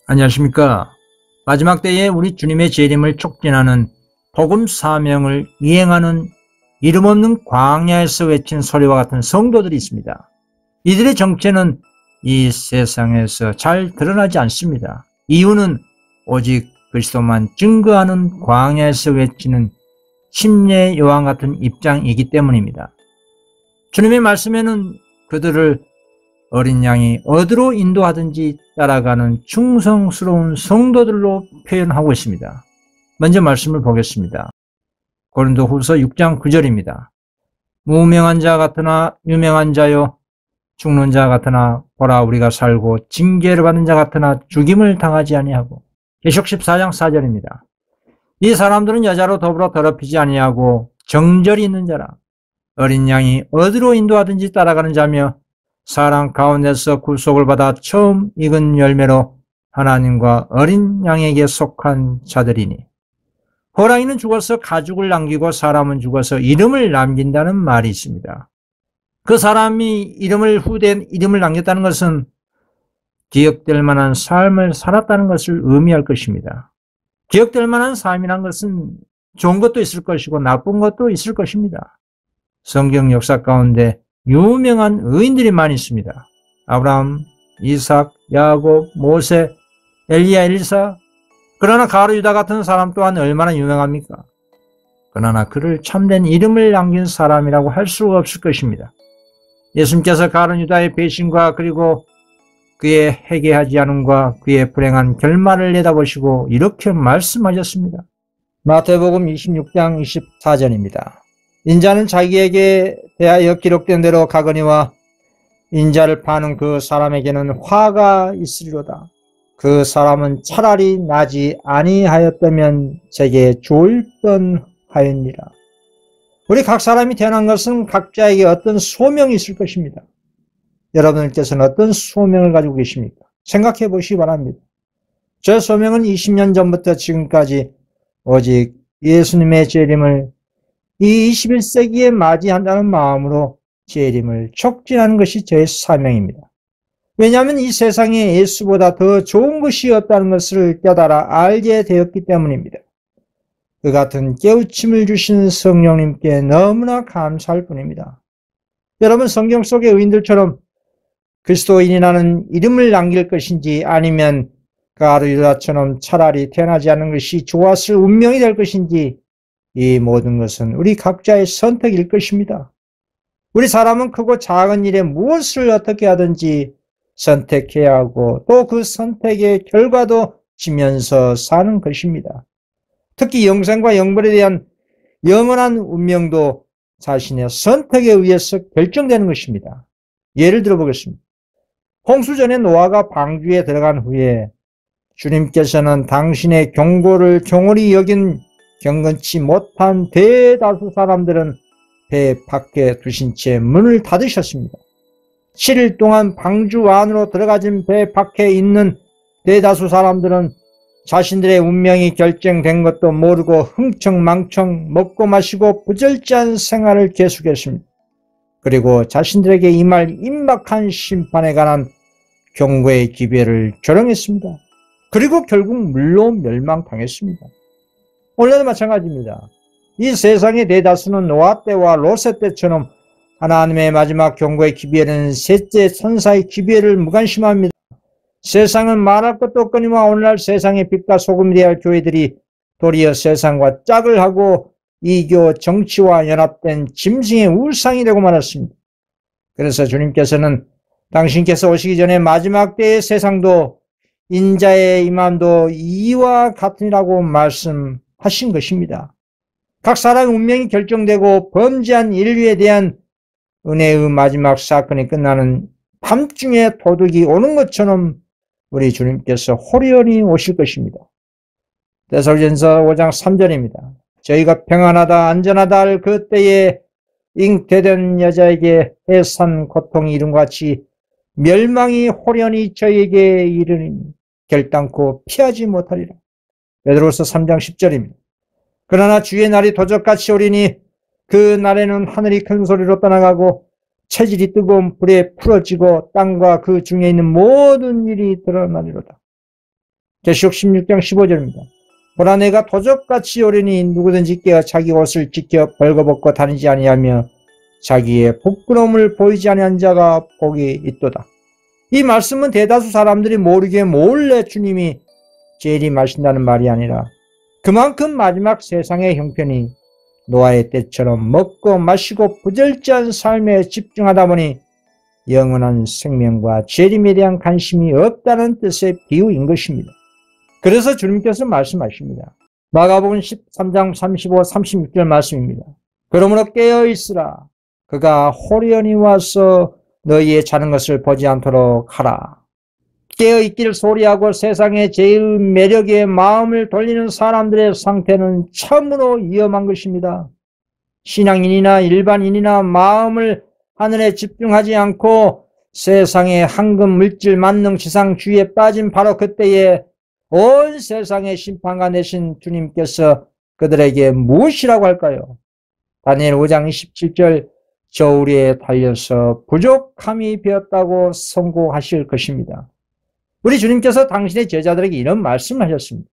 안녕하십니까. 마지막 때에 우리 주님의 재림을 촉진하는 복음 사명을 이행하는 이름 없는 광야에서 외친 소리와 같은 성도들이 있습니다. 이들의 정체는 이 세상에서 잘 드러나지 않습니다. 이유는 오직 그리스도만 증거하는 광야에서 외치는 침례 요한 같은 입장이기 때문입니다. 주님의 말씀에는 그들을 어린 양이 어디로 인도하든지 따라가는 충성스러운 성도들로 표현하고 있습니다. 먼저 말씀을 보겠습니다. 고린도후서 6장 9절입니다. 무명한 자 같으나 유명한 자요, 죽는 자 같으나 보라 우리가 살고 징계를 받는 자 같으나 죽임을 당하지 아니하고. 계시록 14장 4절입니다. 이 사람들은 여자로 더불어 더럽히지 아니하고 정절이 있는 자라. 어린 양이 어디로 인도하든지 따라가는 자며 사람 가운데서 구속을 받아 처음 익은 열매로 하나님과 어린 양에게 속한 자들이니, 호랑이는 죽어서 가죽을 남기고 사람은 죽어서 이름을 남긴다는 말이 있습니다. 그 사람이 후대에 이름을 남겼다는 것은 기억될 만한 삶을 살았다는 것을 의미할 것입니다. 기억될 만한 삶이란 것은 좋은 것도 있을 것이고 나쁜 것도 있을 것입니다. 성경 역사 가운데 유명한 의인들이 많이 있습니다. 아브라함, 이삭, 야곱, 모세, 엘리야, 엘리사. 그러나 가룟 유다 같은 사람 또한 얼마나 유명합니까? 그러나 그를 참된 이름을 남긴 사람이라고 할 수가 없을 것입니다. 예수님께서 가룟 유다의 배신과 그리고 그의 회개하지 않음과 그의 불행한 결말을 내다보시고 이렇게 말씀하셨습니다. 마태복음 26장 24절입니다. 인자는 자기에게 대하여 기록된 대로 가거니와 인자를 파는 그 사람에게는 화가 있으리로다. 그 사람은 차라리 나지 아니하였다면 제게 좋을 뻔하였니라. 우리 각 사람이 태어난 것은 각자에게 어떤 소명이 있을 것입니다. 여러분들께서는 어떤 소명을 가지고 계십니까? 생각해 보시기 바랍니다. 제 소명은 20년 전부터 지금까지 오직 예수님의 재림을 이 21세기에 맞이한다는 마음으로 재림을 촉진하는 것이 제 사명입니다. 왜냐하면 이 세상에 예수보다 더 좋은 것이 없다는 것을 깨달아 알게 되었기 때문입니다. 그 같은 깨우침을 주신 성령님께 너무나 감사할 뿐입니다. 여러분, 성경 속의 의인들처럼 그리스도인이라는 이름을 남길 것인지 아니면 가룟 유다처럼 차라리 태어나지 않는 것이 좋았을 운명이 될 것인지, 이 모든 것은 우리 각자의 선택일 것입니다. 우리 사람은 크고 작은 일에 무엇을 어떻게 하든지 선택해야 하고 또 그 선택의 결과도 지면서 사는 것입니다. 특히 영생과 영벌에 대한 영원한 운명도 자신의 선택에 의해서 결정되는 것입니다. 예를 들어 보겠습니다. 홍수전에 노아가 방주에 들어간 후에 주님께서는 당신의 경고를 경홀히 여긴 경건치 못한 대다수 사람들은 배 밖에 두신 채 문을 닫으셨습니다. 7일 동안 방주 안으로 들어가진 배 밖에 있는 대다수 사람들은 자신들의 운명이 결정된 것도 모르고 흥청망청 먹고 마시고 부절제한 생활을 계속했습니다. 그리고 자신들에게 임할 임박한 심판에 관한 경고의 기별을 조롱했습니다. 그리고 결국 물로 멸망당했습니다. 오늘도 마찬가지입니다. 이 세상의 대다수는 노아 때와 롯의 때처럼 하나님의 마지막 경고의 기별은 셋째 천사의 기별을 무관심합니다. 세상은 말할 것도 없거니와 오늘날 세상의 빛과 소금이 되어야 할 교회들이 도리어 세상과 짝을 하고 이교 정치와 연합된 짐승의 우상이 되고 말았습니다. 그래서 주님께서는 당신께서 오시기 전에 마지막 때의 세상도 인자의 임함도 이와 같으니라고 말씀하신 것입니다. 각 사람의 운명이 결정되고 범죄한 인류에 대한 은혜의 마지막 사건이 끝나는 밤중에 도둑이 오는 것처럼 우리 주님께서 호련히 오실 것입니다. 데살로니가전서 5장 3절입니다. 저희가 평안하다 안전하다 할 그때에 잉태된 여자에게 해산 고통이 이름과 같이 멸망이 호련히 저에게 이르니 결단코 피하지 못하리라. 베드로서 3장 10절입니다. 그러나 주의 날이 도적같이 오리니 그 날에는 하늘이 큰 소리로 떠나가고 체질이 뜨거운 불에 풀어지고 땅과 그 중에 있는 모든 일이 드러나리로다. 계시록 16장 15절입니다. 보라 내가 도적같이 오려니 누구든지 깨어 자기 옷을 지켜 벌거벗고 다니지 아니하며 자기의 부끄러움을 보이지 아니한 자가 복이 있도다. 이 말씀은 대다수 사람들이 모르게 몰래 주님이 재림하신다는 말이 아니라 그만큼 마지막 세상의 형편이 노아의 때처럼 먹고 마시고 부절제한 삶에 집중하다 보니 영원한 생명과 재림에 대한 관심이 없다는 뜻의 비유인 것입니다. 그래서 주님께서 말씀하십니다. 마가복음 13장 35, 36절 말씀입니다. 그러므로 깨어있으라. 그가 호련히 와서 너희의 자는 것을 보지 않도록 하라. 깨어있기를 소리하고 세상의 제일 매력에 마음을 돌리는 사람들의 상태는 참으로 위험한 것입니다. 신앙인이나 일반인이나 마음을 하늘에 집중하지 않고 세상의 황금, 물질, 만능, 지상주의에 빠진 바로 그때에 온 세상의 심판관 되신 주님께서 그들에게 무엇이라고 할까요? 다니엘 5장 27절 저울에 달려서 부족함이 되었다고 선고하실 것입니다. 우리 주님께서 당신의 제자들에게 이런 말씀을 하셨습니다.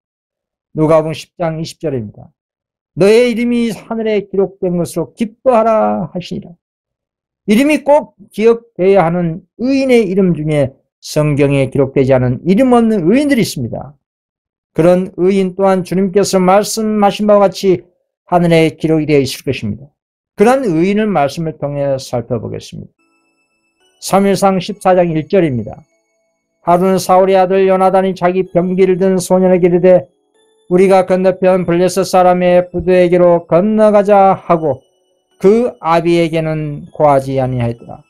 누가복음 10장 20절입니다. 너의 이름이 하늘에 기록된 것으로 기뻐하라 하시니라. 이름이 꼭 기억되어야 하는 의인의 이름 중에 성경에 기록되지 않은 이름 없는 의인들이 있습니다. 그런 의인 또한 주님께서 말씀하신 바와 같이 하늘에 기록이 되어 있을 것입니다. 그런 의인을 말씀을 통해 살펴보겠습니다. 사무엘상 14장 1절입니다. 하루는 사울의 아들 요나단이 자기 병기를 든 소년에게 이르되 우리가 건너편 블레셋 사람의 부두에게로 건너가자 하고 그 아비에게는 고하지 아니하였더라.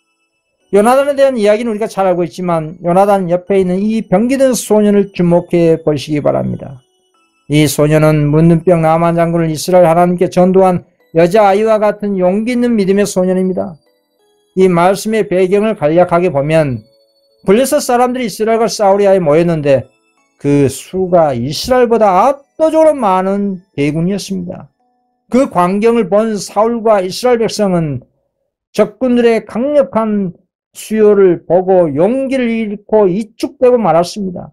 요나단에 대한 이야기는 우리가 잘 알고 있지만 요나단 옆에 있는 이 병기 든 소년을 주목해 보시기 바랍니다. 이 소년은 문둥병 나만 장군을 이스라엘 하나님께 전도한 여자아이와 같은 용기 있는 믿음의 소년입니다. 이 말씀의 배경을 간략하게 보면 블레셋 사람들이 이스라엘과 싸우려 모였는데 그 수가 이스라엘보다 압도적으로 많은 대군이었습니다. 그 광경을 본 사울과 이스라엘 백성은 적군들의 강력한 수요를 보고 용기를 잃고 이축되고 말았습니다.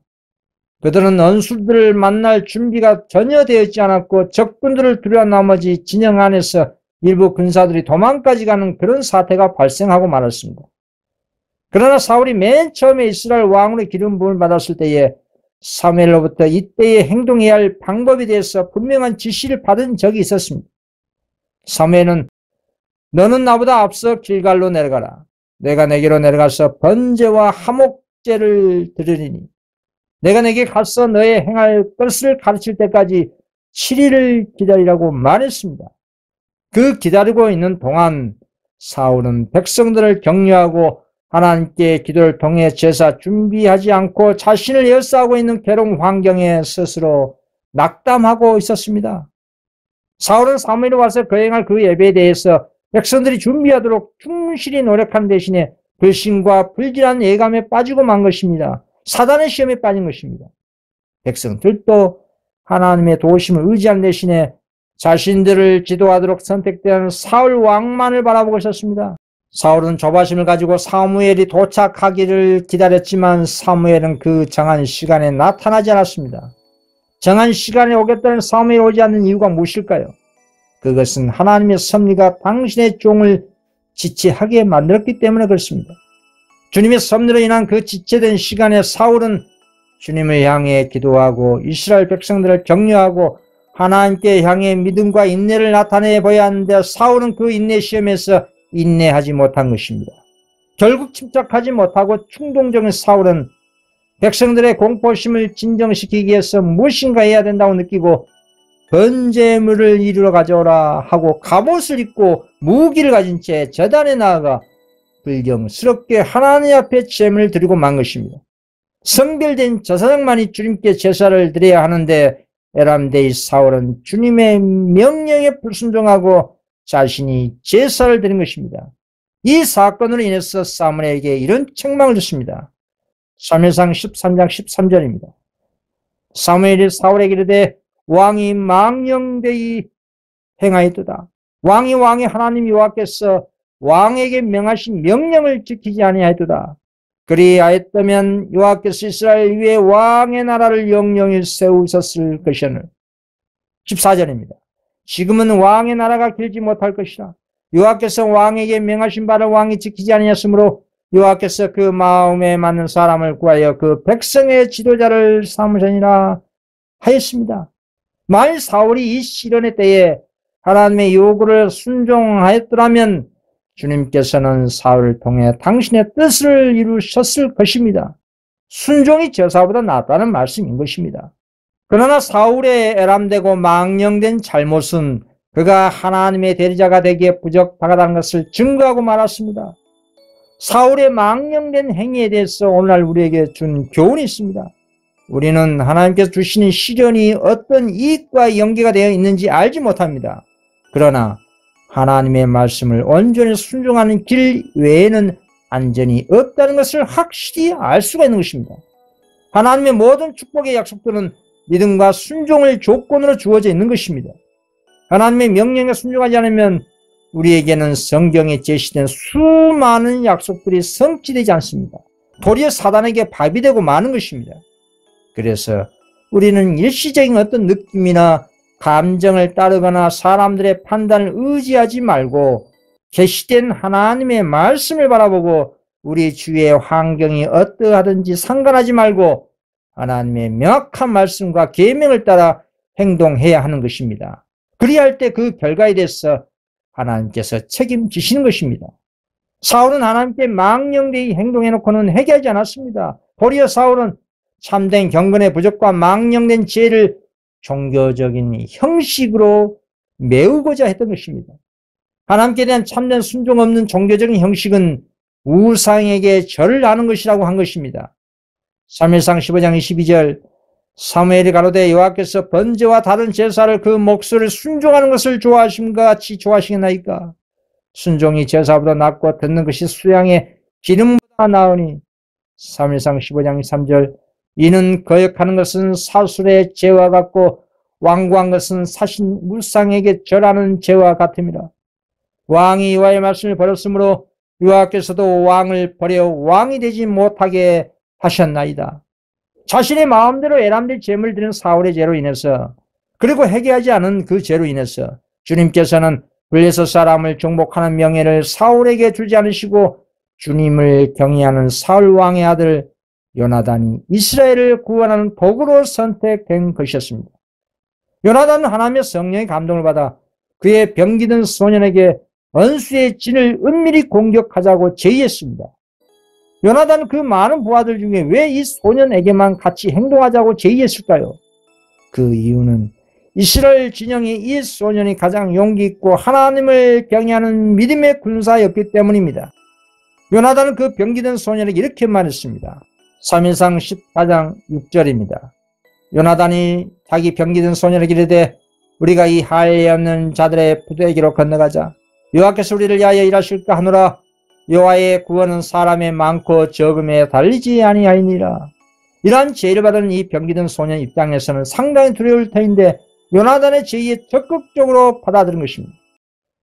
그들은 원수들을 만날 준비가 전혀 되어 있지 않았고 적군들을 두려운 나머지 진영 안에서 일부 군사들이 도망까지 가는 그런 사태가 발생하고 말았습니다. 그러나 사울이 맨 처음에 이스라엘 왕으로 기름 부음을 받았을 때에 사무엘로부터 이때에 행동해야 할 방법에 대해서 분명한 지시를 받은 적이 있었습니다. 사무엘은 너는 나보다 앞서 길갈로 내려가라. 내가 내게로 내려가서 번제와 화목제를 드리리니 내가 내게 가서 너의 행할 것을 가르칠 때까지 7일을 기다리라고 말했습니다. 그 기다리고 있는 동안 사울은 백성들을 격려하고 하나님께 기도를 통해 제사 준비하지 않고 자신을 에워싸고 있는 괴로운 환경에 스스로 낙담하고 있었습니다. 사울은 사무엘이 와서 거행할 그 예배에 대해서 백성들이 준비하도록 충실히 노력한 대신에 불신과 불길한 예감에 빠지고 만 것입니다. 사단의 시험에 빠진 것입니다. 백성들도 하나님의 도우심을 의지한 대신에 자신들을 지도하도록 선택된 사울 왕만을 바라보고 있었습니다. 사울은 조바심을 가지고 사무엘이 도착하기를 기다렸지만 사무엘은 그 정한 시간에 나타나지 않았습니다. 정한 시간에 오겠다는 사무엘이 오지 않는 이유가 무엇일까요? 그것은 하나님의 섭리가 당신의 종을 지체하게 만들었기 때문에 그렇습니다. 주님의 섭리로 인한 그 지체된 시간에 사울은 주님을 향해 기도하고 이스라엘 백성들을 격려하고 하나님께 향해 믿음과 인내를 나타내 보여야 하는데 사울은 그 인내 시험에서 인내하지 못한 것입니다. 결국 침착하지 못하고 충동적인 사울은 백성들의 공포심을 진정시키기 위해서 무엇인가 해야 된다고 느끼고 번제물을 이루러 가져오라 하고 갑옷을 입고 무기를 가진 채 제단에 나아가 불경스럽게 하나님 앞에 제물을 드리고 만 것입니다. 성별된 제사장만이 주님께 제사를 드려야 하는데 에람데이 사울은 주님의 명령에 불순종하고 자신이 제사를 드린 것입니다. 이 사건으로 인해서 사무엘에게 이런 책망을 줬습니다. 사무엘상 13장 13절입니다. 사무엘이 사울에게 이르되 왕이 망령되이 행하였도다. 왕의 하나님 여호와께서 왕에게 명하신 명령을 지키지 아니하였도다. 그리하였다면 여호와께서 이스라엘 위에 왕의 나라를 영영히 세우셨을 것이오늘. 14절입니다. 지금은 왕의 나라가 길지 못할 것이라. 여호와께서 왕에게 명하신 바를 왕이 지키지 아니하였으므로 여호와께서 그 마음에 맞는 사람을 구하여 그 백성의 지도자를 삼으시니라 하였습니다. 만일 사울이 이 시련의 때에 하나님의 요구를 순종하였더라면 주님께서는 사울을 통해 당신의 뜻을 이루셨을 것입니다. 순종이 제사보다 낫다는 말씀인 것입니다. 그러나 사울의 애람되고 망령된 잘못은 그가 하나님의 대리자가 되기에 부적하다는 것을 증거하고 말았습니다. 사울의 망령된 행위에 대해서 오늘날 우리에게 준 교훈이 있습니다. 우리는 하나님께서 주시는 시련이 어떤 이익과 연계가 되어 있는지 알지 못합니다. 그러나 하나님의 말씀을 온전히 순종하는 길 외에는 안전이 없다는 것을 확실히 알 수가 있는 것입니다. 하나님의 모든 축복의 약속들은 믿음과 순종을 조건으로 주어져 있는 것입니다. 하나님의 명령에 순종하지 않으면 우리에게는 성경에 제시된 수많은 약속들이 성취되지 않습니다. 도리어 사단에게 밥이 되고 마는 것입니다. 그래서 우리는 일시적인 어떤 느낌이나 감정을 따르거나 사람들의 판단을 의지하지 말고 계시된 하나님의 말씀을 바라보고 우리 주위의 환경이 어떠하든지 상관하지 말고 하나님의 명확한 말씀과 계명을 따라 행동해야 하는 것입니다. 그리할 때 그 결과에 대해서 하나님께서 책임지시는 것입니다. 사울은 하나님께 망령되이 행동해놓고는 회개하지 않았습니다. 도리어 사울은 참된 경건의 부족과 망령된 죄를 종교적인 형식으로 메우고자 했던 것입니다. 하나님께 대한 참된 순종 없는 종교적인 형식은 우상에게 절을 하는 것이라고 한 것입니다. 사무엘상 15장 22절 사무엘이 가로되 여호와께서 번제와 다른 제사를 그 목소리를 순종하는 것을 좋아하심과 같이 좋아하시겠나이까. 순종이 제사보다 낫고 듣는 것이 수양의 기름보다 나으니. 사무엘상 15장 3절 이는 거역하는 것은 사술의 죄와 같고 완고한 것은 사신 물상에게 절하는 죄와 같음이라. 왕이 여호와의 말씀을 버렸으므로 여호와께서도 왕을 버려 왕이 되지 못하게 하셨나이다. 자신의 마음대로 애람될 제물을 드리는 사울의 죄로 인해서 그리고 회개하지 않은 그 죄로 인해서 주님께서는 블레셋 사람을 정복하는 명예를 사울에게 주지 않으시고 주님을 경외하는 사울 왕의 아들 요나단이 이스라엘을 구원하는 도구로 선택된 것이었습니다. 요나단은 하나님의 성령의 감동을 받아 그의 병기든 소년에게 원수의 진을 은밀히 공격하자고 제의했습니다. 요나단은 그 많은 부하들 중에 왜 이 소년에게만 같이 행동하자고 제의했을까요? 그 이유는 이스라엘 진영이 이 소년이 가장 용기 있고 하나님을 경외하는 믿음의 군사였기 때문입니다. 요나단은 그 병기든 소년에게 이렇게 말했습니다. 사무엘상 14장 6절입니다. 요나단이 자기 병기든 소년에게 이르되 우리가 이 할례 없는 자들의 부대에게로 건너가자. 여호와께서 우리를 위하여 일하실까 하노라. 여호와의 구원은 사람의 많고 적음에 달리지 아니하니라. 이러한 제의를 받은 이 병기든 소년 입장에서는 상당히 두려울 터인데 요나단의 제의에 적극적으로 받아들인 것입니다.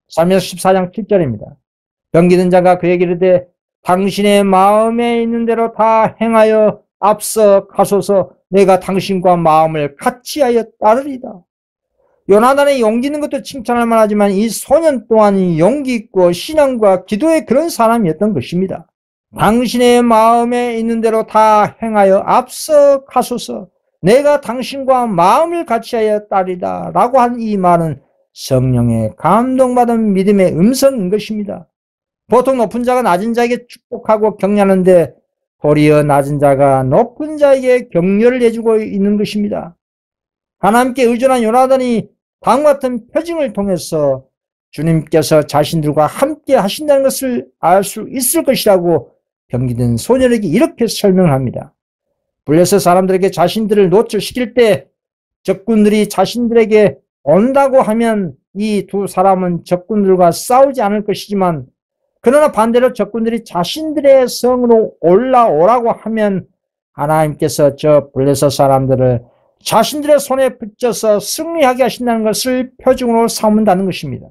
사무엘 14장 7절입니다. 병기든 자가 그에게 이르되 당신의 마음에 있는 대로 다 행하여 앞서 가소서. 내가 당신과 마음을 같이 하여 따르리다. 요나단의 용기 있는 것도 칭찬할 만하지만 이 소년 또한 용기 있고 신앙과 기도의 그런 사람이었던 것입니다. 당신의 마음에 있는 대로 다 행하여 앞서 가소서. 내가 당신과 마음을 같이 하여 따르리다 라고 한 이 말은 성령의 감동받은 믿음의 음성인 것입니다. 보통 높은 자가 낮은 자에게 축복하고 격려하는데 도리어 낮은 자가 높은 자에게 격려를 해주고 있는 것입니다. 하나님께 의존한 요나단이 다음과 같은 표징을 통해서 주님께서 자신들과 함께 하신다는 것을 알 수 있을 것이라고 병기든 소년에게 이렇게 설명합니다. 블레셋 사람들에게 자신들을 노출시킬 때 적군들이 자신들에게 온다고 하면 이 두 사람은 적군들과 싸우지 않을 것이지만 그러나 반대로 적군들이 자신들의 성으로 올라오라고 하면 하나님께서 저 블레셋 사람들을 자신들의 손에 붙여서 승리하게 하신다는 것을 표징으로 삼는다는 것입니다.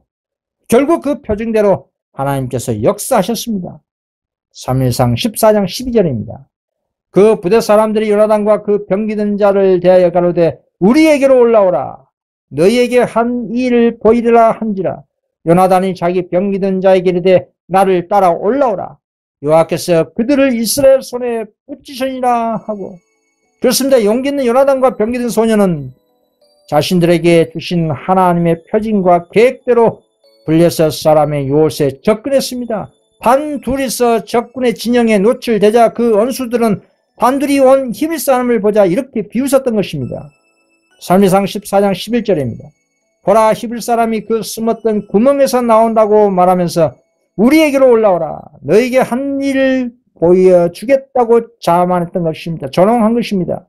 결국 그 표징대로 하나님께서 역사하셨습니다. 3일상 14장 12절입니다. 그 부대 사람들이 요나단과 그 병기든 자를 대하여 가로되 우리에게로 올라오라. 너희에게 한 일을 보이리라 한지라. 요나단이 자기 병기든 자에게 이르되 나를 따라 올라오라. 여호와께서 그들을 이스라엘 손에 붙이시니라 하고. 그렇습니다. 용기 있는 요나단과 병기든 소년은 자신들에게 주신 하나님의 표징과 계획대로 블레셋 사람의 요새 접근했습니다. 단 둘이서 적군의 진영에 노출되자 그 원수들은 단둘이 온 히브리 사람을 보자 이렇게 비웃었던 것입니다. 사무엘상 14장 11절입니다. 보라, 히브리 사람이 그 숨었던 구멍에서 나온다고 말하면서 우리에게로 올라오라. 너에게 한 일을 보여주겠다고 자만했던 것입니다. 조롱한 것입니다.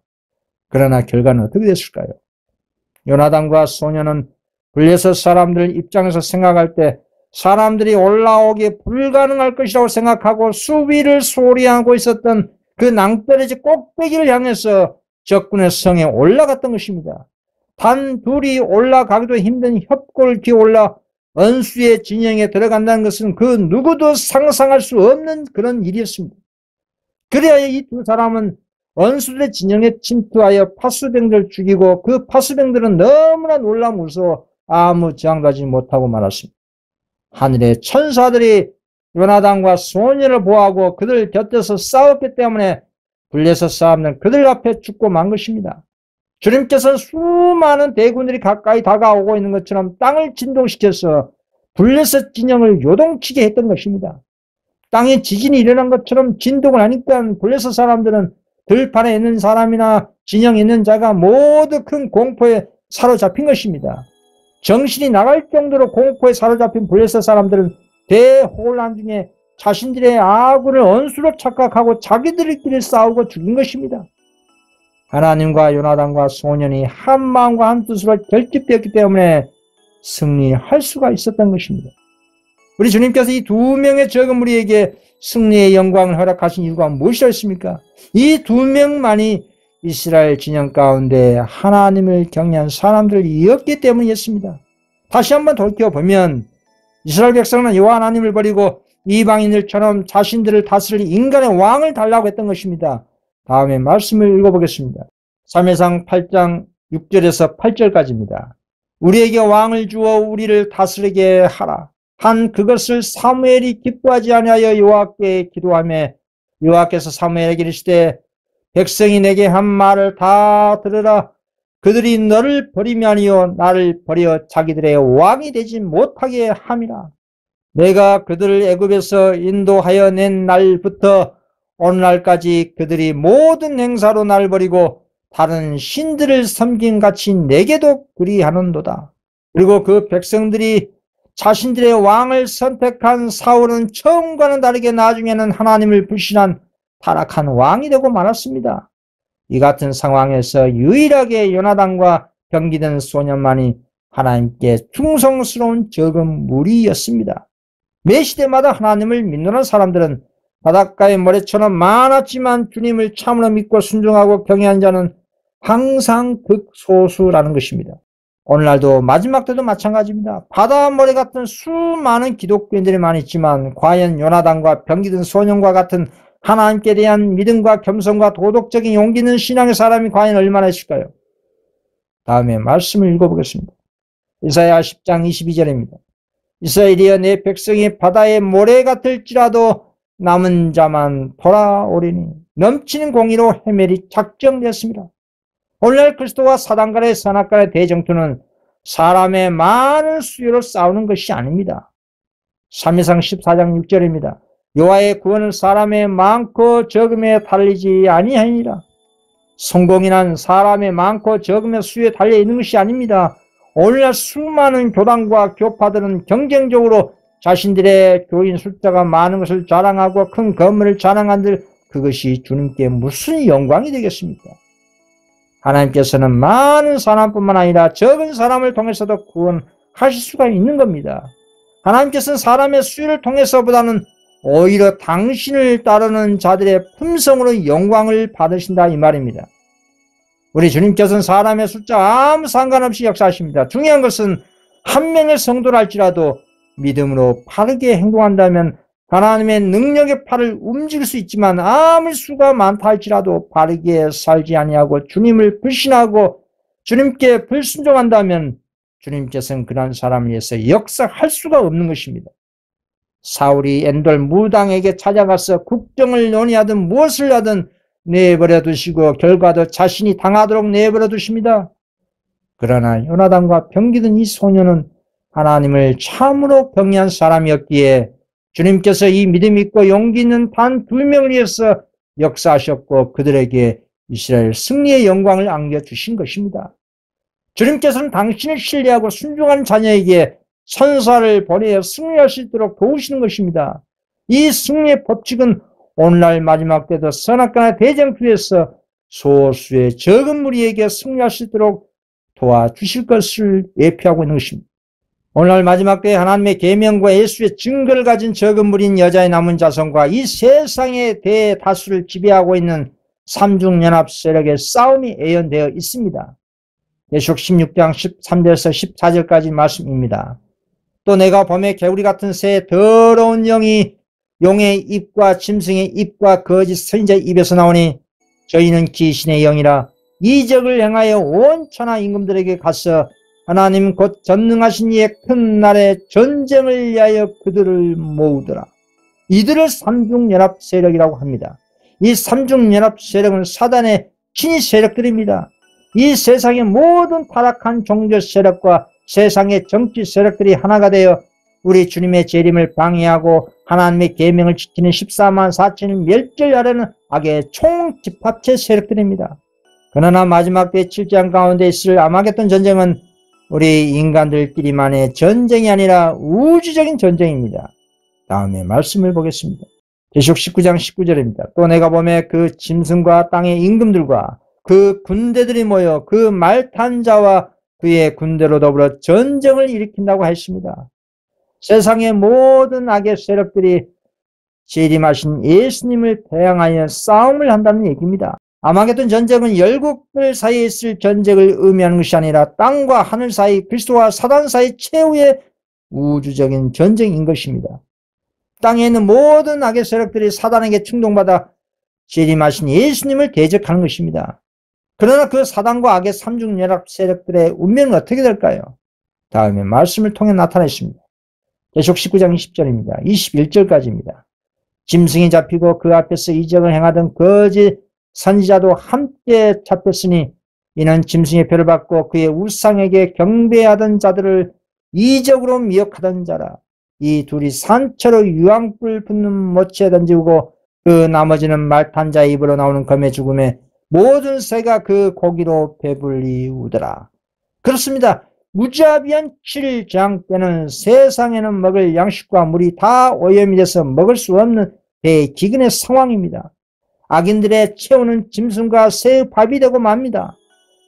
그러나 결과는 어떻게 됐을까요? 요나단과 소년은 블레셋 사람들 입장에서 생각할 때 사람들이 올라오기 불가능할 것이라고 생각하고 수비를 소리하고 있었던 그 낭떠러지 꼭대기를 향해서 적군의 성에 올라갔던 것입니다. 단 둘이 올라가기도 힘든 협골 기올라 원수의 진영에 들어간다는 것은 그 누구도 상상할 수 없는 그런 일이었습니다. 그래야 이 두 사람은 원수들의 진영에 침투하여 파수병들을 죽이고 그 파수병들은 너무나 놀라 무서워 아무 저항도 하지 못하고 말았습니다. 하늘의 천사들이 요나단과 소년을 보호하고 그들 곁에서 싸웠기 때문에 블레셋 사람들은 그들 앞에 죽고 만 것입니다. 주님께서는 수많은 대군들이 가까이 다가오고 있는 것처럼 땅을 진동시켜서 블레셋 진영을 요동치게 했던 것입니다. 땅에 지진이 일어난 것처럼 진동을 하니까 블레셋 사람들은 들판에 있는 사람이나 진영에 있는 자가 모두 큰 공포에 사로잡힌 것입니다. 정신이 나갈 정도로 공포에 사로잡힌 블레셋 사람들은 대혼란 중에 자신들의 아군을 원수로 착각하고 자기들끼리 싸우고 죽인 것입니다. 하나님과 요나단과 소년이 한 마음과 한 뜻으로 결집되었기 때문에 승리할 수가 있었던 것입니다. 우리 주님께서 이 두 명의 적은 무리에게 승리의 영광을 허락하신 이유가 무엇이었습니까? 이 두 명만이 이스라엘 진영 가운데 하나님을 경외한 사람들이었기 때문이었습니다. 다시 한번 돌이켜보면 이스라엘 백성은 여호와 하나님을 버리고 이방인들처럼 자신들을 다스릴 인간의 왕을 달라고 했던 것입니다. 다음에 말씀을 읽어보겠습니다. 사무엘상 8장 6절에서 8절까지입니다. 우리에게 왕을 주어 우리를 다스리게 하라. 한 그것을 사무엘이 기뻐하지 아니하여 여호와께 기도하며 여호와께서 사무엘에게 이르시되 백성이 내게 한 말을 다 들으라. 그들이 너를 버리며 아니요 나를 버려 자기들의 왕이 되지 못하게 함이라. 내가 그들을 애굽에서 인도하여 낸 날부터 오늘날까지 그들이 모든 행사로 날 버리고 다른 신들을 섬긴 같이 내게도 그리하는도다. 그리고 그 백성들이 자신들의 왕을 선택한 사울은 처음과는 다르게 나중에는 하나님을 불신한 타락한 왕이 되고 말았습니다. 이 같은 상황에서 유일하게 요나단과 병기든 소년만이 하나님께 충성스러운 적은 무리였습니다. 매 시대마다 하나님을 믿는 사람들은 바닷가의 모래처럼 많았지만 주님을 참으로 믿고 순종하고 경외한 자는 항상 극소수라는 것입니다. 오늘날도 마지막 때도 마찬가지입니다. 바다 모래 같은 수많은 기독교인들이 많이 있지만 과연 요나단과 병기든 소년과 같은 하나님께 대한 믿음과 겸손과 도덕적인 용기 있는 신앙의 사람이 과연 얼마나 있을까요? 다음에 말씀을 읽어보겠습니다. 이사야 10장 22절입니다. 이스라엘이여 내 백성이 바다의 모래 같을지라도 남은 자만 돌아오리니 넘치는 공의로 헤멜이 작정되었습니다. 오늘날 그리스도와 사단 간의 선악간의 대정투는 사람의 많은 수요로 싸우는 것이 아닙니다. 사무엘상 14장 6절입니다. 여호와의 구원은 사람의 많고 적음에 달리지 아니하니라. 성공이란 사람의 많고 적음의 수에 달려 있는 것이 아닙니다. 오늘날 수많은 교단과 교파들은 경쟁적으로 자신들의 교인 숫자가 많은 것을 자랑하고 큰 건물을 자랑한들 그것이 주님께 무슨 영광이 되겠습니까? 하나님께서는 많은 사람뿐만 아니라 적은 사람을 통해서도 구원하실 수가 있는 겁니다. 하나님께서는 사람의 수를 통해서보다는 오히려 당신을 따르는 자들의 품성으로 영광을 받으신다 이 말입니다. 우리 주님께서는 사람의 숫자 아무 상관없이 역사하십니다. 중요한 것은 한 명의 성도랄지라도 믿음으로 바르게 행동한다면 하나님의 능력의 팔을 움직일 수 있지만 아무리 수가 많다 할지라도 바르게 살지 아니하고 주님을 불신하고 주님께 불순종한다면 주님께서는 그런 사람을 위해서 역사할 수가 없는 것입니다. 사울이 엔돌 무당에게 찾아가서 국정을 논의하든 무엇을 하든 내버려 두시고 결과도 자신이 당하도록 내버려 두십니다. 그러나 요나단과 병기든 이 소년은 하나님을 참으로 경외한 사람이었기에 주님께서 이 믿음 있고 용기 있는 단 2명을 위해서 역사하셨고 그들에게 이스라엘 승리의 영광을 안겨주신 것입니다. 주님께서는 당신을 신뢰하고 순종한 자녀에게 선사를 보내어 승리할 수 있도록 도우시는 것입니다. 이 승리의 법칙은 오늘날 마지막 때도 선악과나 대쟁투에서 소수의 적은 무리에게 승리할 수 있도록 도와주실 것을 예표하고 있는 것입니다. 오늘날 마지막 때에 하나님의 계명과 예수의 증거를 가진 적은 무리인 여자의 남은 자손과 이 세상의 대다수를 지배하고 있는 삼중연합 세력의 싸움이 예언되어 있습니다. 계시록 16장 13절에서 14절까지 말씀입니다. 또 내가 범에 개구리 같은 새 더러운 영이 용의 입과 짐승의 입과 거짓 선지자의 입에서 나오니 저희는 귀신의 영이라 이적을 행하여 온 천하 임금들에게 가서 하나님 곧 전능하신 이의 큰 날에 전쟁을 위하여 그들을 모으더라. 이들을 삼중연합 세력이라고 합니다. 이 삼중연합 세력은 사단의 친위 세력들입니다. 이 세상의 모든 타락한 종교 세력과 세상의 정치 세력들이 하나가 되어 우리 주님의 재림을 방해하고 하나님의 계명을 지키는 14만 4천을 멸절하려는 악의 총집합체 세력들입니다. 그러나 마지막 때 7장 가운데 있을 아마겟돈 전쟁은 우리 인간들끼리만의 전쟁이 아니라 우주적인 전쟁입니다. 다음에 말씀을 보겠습니다. 계시록 19장 19절입니다. 또 내가 보매 그 짐승과 땅의 임금들과 그 군대들이 모여 그 말 탄 자와 그의 군대로 더불어 전쟁을 일으킨다고 했습니다. 세상의 모든 악의 세력들이 재림하신 예수님을 대항하여 싸움을 한다는 얘기입니다. 아마겟돈 전쟁은 열국들 사이에 있을 전쟁을 의미하는 것이 아니라 땅과 하늘 사이, 그리스도와 사단 사이 최후의 우주적인 전쟁인 것입니다. 땅에 있는 모든 악의 세력들이 사단에게 충동받아 재림하신 예수님을 대적하는 것입니다. 그러나 그 사단과 악의 삼중연합 세력들의 운명은 어떻게 될까요? 다음에 말씀을 통해 나타냈습니다. 계시록 19장 20절입니다. 21절까지입니다. 짐승이 잡히고 그 앞에서 이적을 행하던 거짓 선지자도 함께 잡혔으니 이는 짐승의 표를 받고 그의 우상에게 경배하던 자들을 이적으로 미혹하던 자라. 이 둘이 산채로 유황불 붙는 모치에 던지고 그 나머지는 말탄 자의 입으로 나오는 검의 죽음에 모든 새가 그 고기로 배불리우더라. 그렇습니다. 무자비한 7장 때는 세상에는 먹을 양식과 물이 다 오염이 돼서 먹을 수 없는 대기근의 상황입니다. 악인들의 체온은 짐승과 새의 밥이 되고 맙니다.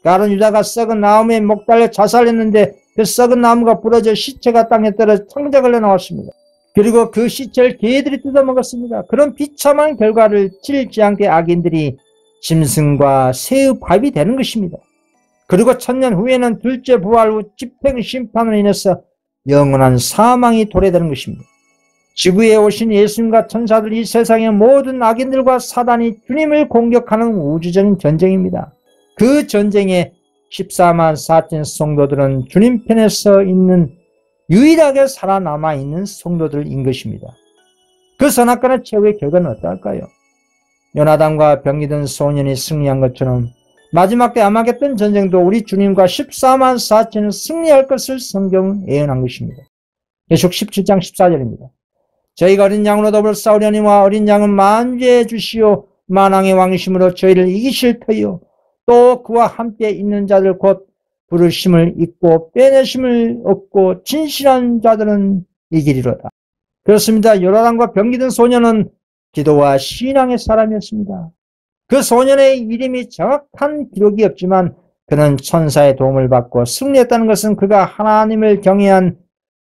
가룟 유다가 썩은 나무에 목 달려 자살했는데 그 썩은 나무가 부러져 시체가 땅에 떨어져 창작을 내놓았습니다. 그리고 그 시체를 개들이 뜯어먹었습니다. 그런 비참한 결과를 7장 때 악인들이 짐승과 새의 밥이 되는 것입니다. 그리고 1000년 후에는 둘째 부활 후 집행 심판으로 인해서 영원한 사망이 도래되는 것입니다. 지구에 오신 예수님과 천사들이 이 세상의 모든 악인들과 사단이 주님을 공격하는 우주적인 전쟁입니다. 그 전쟁에 14만 4천 성도들은 주님 편에 서 있는 유일하게 살아남아 있는 성도들인 것입니다. 그 선악과의 최후의 결과는 어떨까요? 요나단과 병기든 소년이 승리한 것처럼 마지막 때 아마겟돈 전쟁도 우리 주님과 14만 4천은 승리할 것을 성경은 예언한 것입니다. 계속 17장 14절입니다. 저희가 어린 양으로 더불어 싸우려니와 어린 양은 만죄해 주시오 만왕의 왕이심으로 저희를 이기실 터이요 또 그와 함께 있는 자들 곧 부르심을 잊고 빼내심을 얻고 진실한 자들은 이기리로다. 그렇습니다. 요나단과 병기든 소년은 기도와 신앙의 사람이었습니다. 그 소년의 이름이 정확한 기록이 없지만 그는 천사의 도움을 받고 승리했다는 것은 그가 하나님을 경외한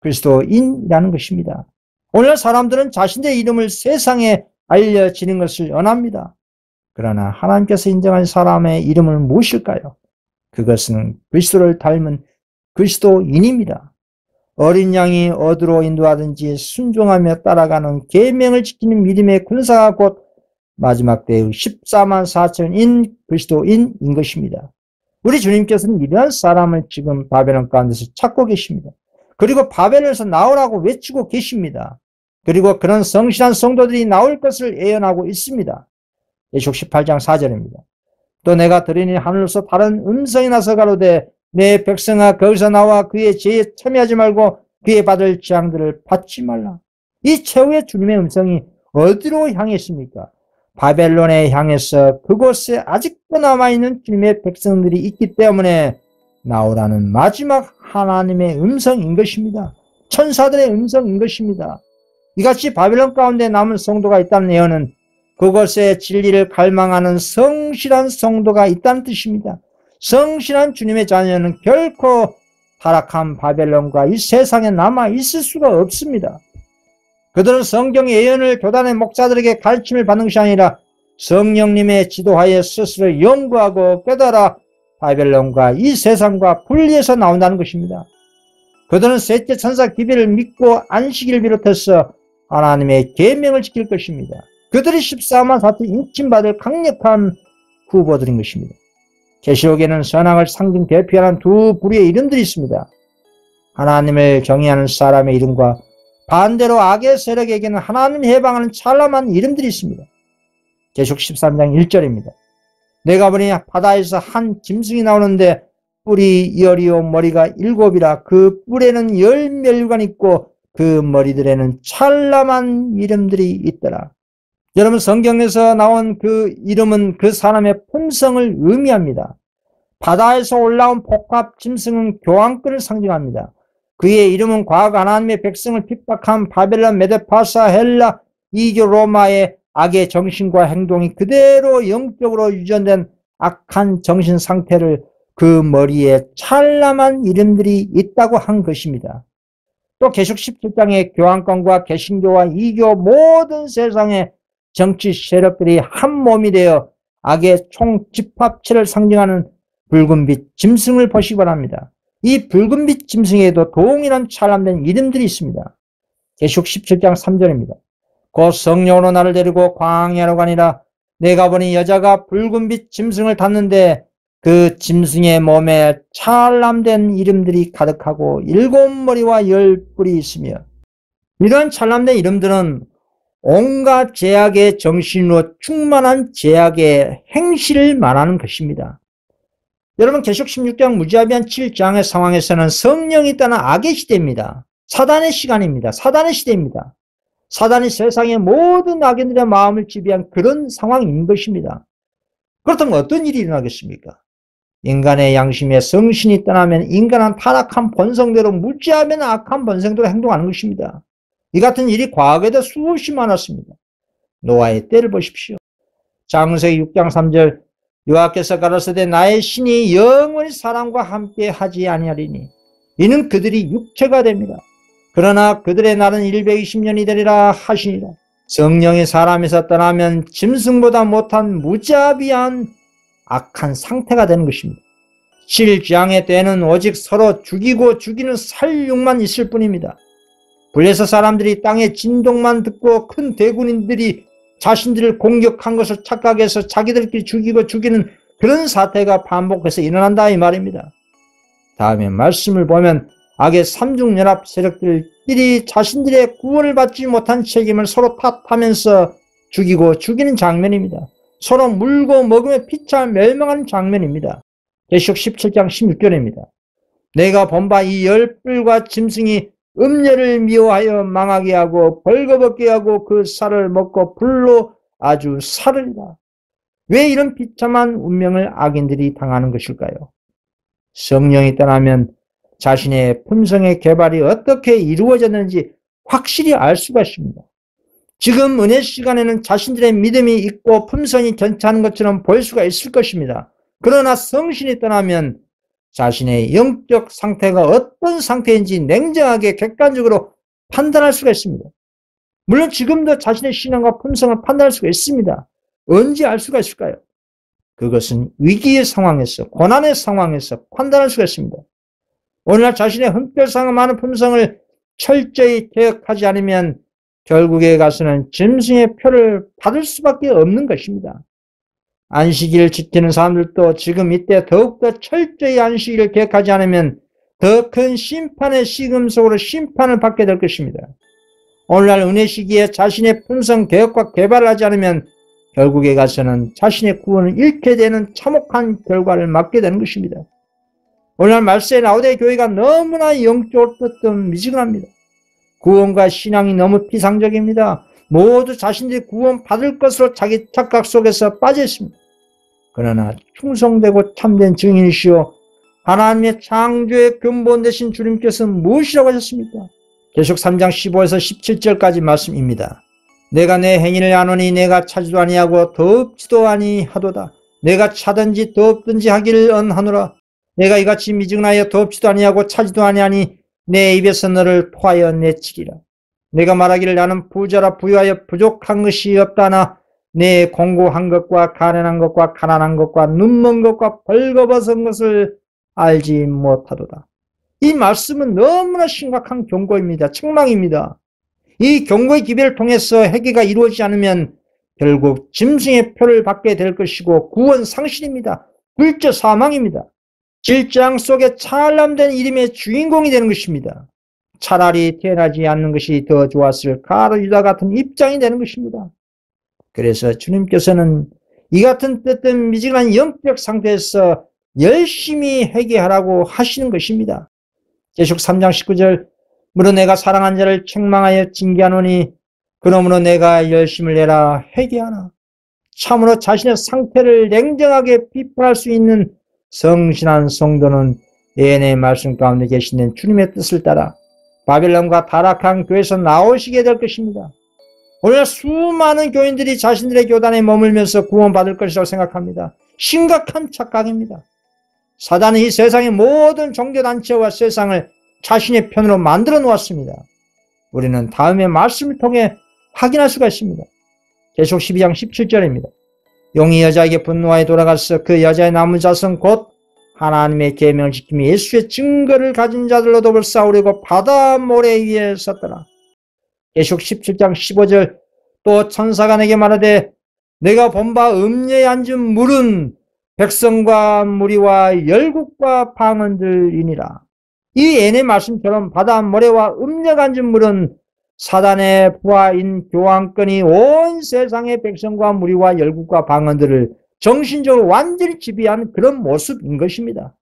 그리스도인이라는 것입니다. 오늘 사람들은 자신의 이름을 세상에 알려지는 것을 원합니다. 그러나 하나님께서 인정한 사람의 이름을 무엇일까요? 그것은 그리스도를 닮은 그리스도인입니다. 어린 양이 어디로 인도하든지 순종하며 따라가는 계명을 지키는 믿음의 군사가 곧 마지막 때의 14만 4천인 그리스도인인 것입니다. 우리 주님께서는 이러한 사람을 지금 바벨론 가운데서 찾고 계십니다. 그리고 바벨론에서 나오라고 외치고 계십니다. 그리고 그런 성실한 성도들이 나올 것을 예언하고 있습니다. 예시록 18장 4절입니다. 또 내가 들으니 하늘로서 다른 음성이 나서 가로되 내 백성아 거기서 나와 그의 죄에 참여하지 말고 그의 받을 재앙들을 받지 말라. 이 최후의 주님의 음성이 어디로 향했습니까? 바벨론에 향해서 그곳에 아직도 남아있는 주님의 백성들이 있기 때문에 나오라는 마지막 하나님의 음성인 것입니다. 천사들의 음성인 것입니다. 이같이 바벨론 가운데 남은 성도가 있다는 예언은 그곳에 진리를 갈망하는 성실한 성도가 있다는 뜻입니다. 성실한 주님의 자녀는 결코 타락한 바벨론과 이 세상에 남아 있을 수가 없습니다. 그들은 성경의 예언을 교단의 목사들에게 가르침을 받는 것이 아니라 성령님의 지도하에 스스로 연구하고 깨달아 바벨론과 이 세상과 분리해서 나온다는 것입니다. 그들은 셋째 천사 기별을 믿고 안식일을 비롯해서 하나님의 계명을 지킬 것입니다. 그들이 14만 4천 인침받을 강력한 후보들인 것입니다. 계시록에는 선악을 상징 대표하는 두 부류의 이름들이 있습니다. 하나님을 경외하는 사람의 이름과 반대로 악의 세력에게는 하나님 해방하는 찬란한 이름들이 있습니다. 계시록 13장 1절입니다. 내가 보니 바다에서 한 짐승이 나오는데 뿔이 10이요 머리가 7이라 그 뿔에는 10멸류관이 있고 그 머리들에는 찬란한 이름들이 있더라. 여러분, 성경에서 나온 그 이름은 그 사람의 품성을 의미합니다. 바다에서 올라온 복합 짐승은 교황권을 상징합니다. 그의 이름은 과거 하나님의 백성을 핍박한 바벨론, 메데파사, 헬라, 이교 로마의 악의 정신과 행동이 그대로 영적으로 유전된 악한 정신 상태를 그 머리에 찬란한 이름들이 있다고 한 것입니다. 또 계시록 17장에 교황권과 개신교와 이교 모든 세상의 정치 세력들이 한 몸이 되어 악의 총집합체를 상징하는 붉은빛 짐승을 보시기 바랍니다. 이 붉은빛 짐승에도 동일한 찬란된 이름들이 있습니다. 계시록 17장 3절입니다. 곧 성령으로 나를 데리고 광야로 가니라. 내가 보니 여자가 붉은빛 짐승을 탔는데 그 짐승의 몸에 찬란된 이름들이 가득하고 7머리와 10뿔이 있으며, 이러한 찬란된 이름들은 온갖 제약의 정신으로 충만한 제약의 행실을 말하는 것입니다. 여러분, 계시록 16장 무자비한 7장의 상황에서는 성령이 떠난 악의 시대입니다. 사단의 시간입니다. 사단의 시대입니다. 사단이 세상의 모든 악인들의 마음을 지배한 그런 상황인 것입니다. 그렇다면 어떤 일이 일어나겠습니까? 인간의 양심에 성신이 떠나면 인간은 타락한 본성대로, 무지하면 악한 본성대로 행동하는 것입니다. 이 같은 일이 과거에도 수없이 많았습니다. 노아의 때를 보십시오. 창세기 6장 3절, 여호와께서 가라사대 나의 신이 영원히 사람과 함께 하지 아니하리니 이는 그들이 육체가 됩니다. 그러나 그들의 날은 120년이 되리라 하시니라. 성령이 사람에서 떠나면 짐승보다 못한 무자비한 악한 상태가 되는 것입니다. 7장의 때는 오직 서로 죽이고 죽이는 살육만 있을 뿐입니다. 블레셋 사람들이 땅의 진동만 듣고 큰 대군인들이 자신들을 공격한 것을 착각해서 자기들끼리 죽이고 죽이는 그런 사태가 반복해서 일어난다 이 말입니다. 다음에 말씀을 보면 악의 삼중연합 세력들끼리 자신들의 구원을 받지 못한 책임을 서로 탓하면서 죽이고 죽이는 장면입니다. 서로 물고 먹으며 피차 멸망하는 장면입니다. 계시록 17장 16절입니다. 내가 본 바 이 10뿔과 짐승이 음녀를 미워하여 망하게 하고 벌거벗게 하고 그 살을 먹고 불로 아주 살으리라. 왜 이런 비참한 운명을 악인들이 당하는 것일까요? 성령이 떠나면 자신의 품성의 개발이 어떻게 이루어졌는지 확실히 알 수가 있습니다. 지금 은혜 시간에는 자신들의 믿음이 있고 품성이 견차하는 것처럼 보일 수가 있을 것입니다. 그러나 성신이 떠나면 자신의 영적 상태가 어떤 상태인지 냉정하게 객관적으로 판단할 수가 있습니다. 물론 지금도 자신의 신앙과 품성을 판단할 수가 있습니다. 언제 알 수가 있을까요? 그것은 위기의 상황에서, 고난의 상황에서 판단할 수가 있습니다. 오늘날 자신의 흠결상한 품성을 철저히 개혁하지 않으면 결국에 가서는 짐승의 표를 받을 수밖에 없는 것입니다. 안식일을 지키는 사람들도 지금 이때 더욱더 철저히 안식일을 개혁하지 않으면 더 큰 심판의 시금 속으로 심판을 받게 될 것입니다. 오늘날 은혜 시기에 자신의 품성 개혁과 개발을 하지 않으면 결국에 가서는 자신의 구원을 잃게 되는 참혹한 결과를 맞게 되는 것입니다. 오늘날 말세의 라오디게 교회가 너무나 영적으로 뜨뜻미지근합니다. 구원과 신앙이 너무 피상적입니다. 모두 자신들이 구원받을 것으로 자기 착각 속에서 빠져 있습니다. 그러나 충성되고 참된 증인이시오 하나님의 창조의 근본 되신 주님께서 무엇이라고 하셨습니까? 계속 3장 15에서 17절까지 말씀입니다. 내가 내 행위를 아노니 내가 차지도 아니하고 더없지도 아니하도다. 내가 차든지 더없든지 하기를 언하노라. 내가 이같이 미증하여 더없지도 아니하고 차지도 아니하니 내 입에서 너를 토하여 내치리라. 내가 말하기를 나는 부자라 부유하여 부족한 것이 없다나 내 공고한 것과 가난한 것과 가난한 것과 눈먼 것과 벌거벗은 것을 알지 못하도다. 이 말씀은 너무나 심각한 경고입니다. 책망입니다. 이 경고의 기별을 통해서 회개가 이루어지지 않으면 결국 짐승의 표를 받게 될 것이고 구원 상실입니다. 굴절 사망입니다. 질장 속에 찬란된 이름의 주인공이 되는 것입니다. 차라리 태어나지 않는 것이 더 좋았을 가룟 유다 같은 입장이 되는 것입니다. 그래서 주님께서는 이 같은 뜨뜻미지근한 영적 상태에서 열심히 회개하라고 하시는 것입니다. 계속 3장 19절 무릇 내가 사랑한 자를 책망하여 징계하노니 그러므로 내가 열심을 내라 회개하라. 참으로 자신의 상태를 냉정하게 비판할 수 있는 성실한 성도는 예언의 말씀 가운데 계시는 주님의 뜻을 따라 바벨론과 타락한 교회에서 나오시게 될 것입니다. 오늘 수많은 교인들이 자신들의 교단에 머물면서 구원받을 것이라고 생각합니다. 심각한 착각입니다. 사단은 이 세상의 모든 종교단체와 세상을 자신의 편으로 만들어 놓았습니다. 우리는 다음의 말씀을 통해 확인할 수가 있습니다. 계속 12장 17절입니다. 용이 여자에게 분노하여 돌아가서 그 여자의 남은 자손 곧 하나님의 계명을 지키며 예수의 증거를 가진 자들로 더불어 싸우려고 바다 모래 위에 섰더라. 계속 17장 15절 또 천사가 내게 말하되 내가 본 바 음녀에 앉은 물은 백성과 무리와 열국과 방언들이니라. 이 예언의 말씀처럼 바다 모래와 음녀가 앉은 물은 사단의 부하인 교황권이 온 세상의 백성과 무리와 열국과 방언들을 정신적으로 완전히 지배한 그런 모습인 것입니다.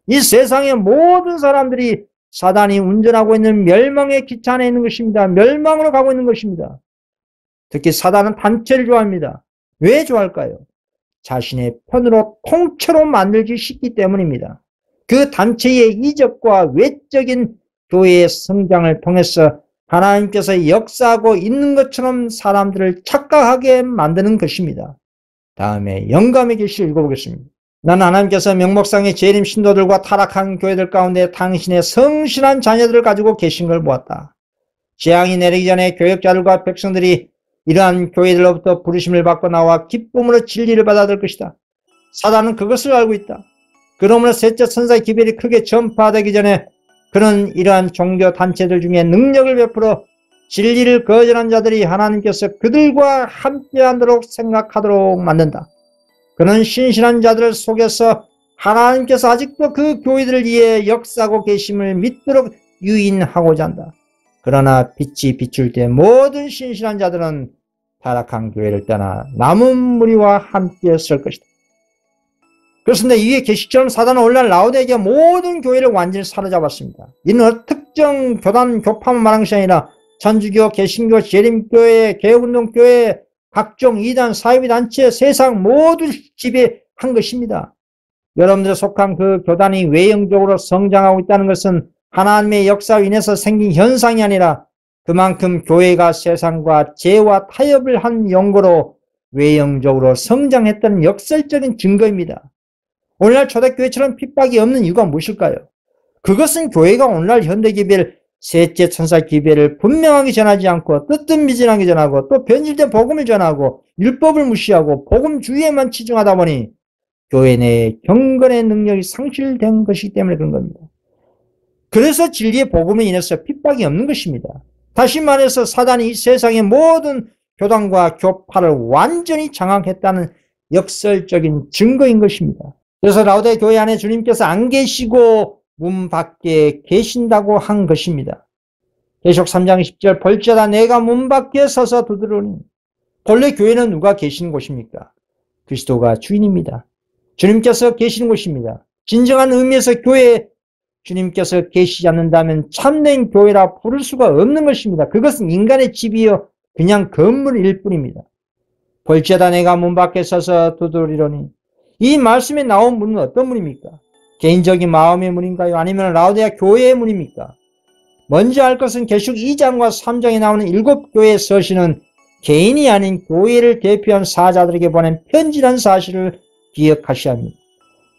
이 세상의 모든 사람들이 사단이 운전하고 있는 멸망의 기차 안에 있는 것입니다. 멸망으로 가고 있는 것입니다. 특히 사단은 단체를 좋아합니다. 왜 좋아할까요? 자신의 편으로 통째로 만들기 쉽기 때문입니다. 그 단체의 이적과 외적인 교회의 성장을 통해서 하나님께서 역사하고 있는 것처럼 사람들을 착각하게 만드는 것입니다. 다음에 영감의 계시를 읽어보겠습니다. 나는 하나님께서 명목상의 재림 신도들과 타락한 교회들 가운데 당신의 성실한 자녀들을 가지고 계신 걸 보았다. 재앙이 내리기 전에 교역자들과 백성들이 이러한 교회들로부터 부르심을 받고 나와 기쁨으로 진리를 받아들 것이다. 사단은 그것을 알고 있다. 그러므로 셋째 천사의 기별이 크게 전파되기 전에 그는 이러한 종교 단체들 중에 능력을 베풀어 진리를 거절한 자들이 하나님께서 그들과 함께하도록 생각하도록 만든다. 그는 신실한 자들을 속여서 하나님께서 아직도 그 교회들을 위해 역사하고 계심을 믿도록 유인하고자 한다. 그러나 빛이 비출 때 모든 신실한 자들은 타락한 교회를 떠나 남은 무리와 함께 설 것이다. 그렇습니다. 이에 계시처럼 사단은 오늘날 라오디게아 모든 교회를 완전히 사로잡았습니다. 이는 특정 교단 교파만 말한 것이 아니라 천주교, 개신교, 재림교회, 개혁운동교회, 각종 이단, 사이비 단체, 세상 모두 지배한 것입니다. 여러분들 속한 그 교단이 외형적으로 성장하고 있다는 것은 하나님의 역사로 인해서 생긴 현상이 아니라 그만큼 교회가 세상과 죄와 타협을 한 연고로 외형적으로 성장했다는 역설적인 증거입니다. 오늘날 초대교회처럼 핍박이 없는 이유가 무엇일까요? 그것은 교회가 오늘날 현대기별 셋째 천사 기별을 분명하게 전하지 않고 뜨뜻미진하게 전하고 또 변질된 복음을 전하고 율법을 무시하고 복음주의에만 치중하다 보니 교회 내에 경건의 능력이 상실된 것이기 때문에 그런 겁니다. 그래서 진리의 복음에 인해서 핍박이 없는 것입니다. 다시 말해서 사단이 이 세상의 모든 교단과 교파를 완전히 장악했다는 역설적인 증거인 것입니다. 그래서 라오디게 교회 안에 주님께서 안 계시고 문 밖에 계신다고 한 것입니다. 계시록 3장 10절 볼지어다 내가 문 밖에 서서 두드리니. 본래 교회는 누가 계시는 곳입니까? 그리스도가 주인입니다. 주님께서 계시는 곳입니다. 진정한 의미에서 교회에 주님께서 계시지 않는다면 참된 교회라 부를 수가 없는 것입니다. 그것은 인간의 집이요 그냥 건물일 뿐입니다. 볼지어다 내가 문 밖에 서서 두드리노니. 이 말씀에 나온 문은 어떤 문입니까? 개인적인 마음의 문인가요? 아니면 라오디게 교회의 문입니까? 먼저 알 것은 계시록 2장과 3장에 나오는 7교회의 서신은 개인이 아닌 교회를 대표한 사자들에게 보낸 편지라는 사실을 기억하셔야 합니다.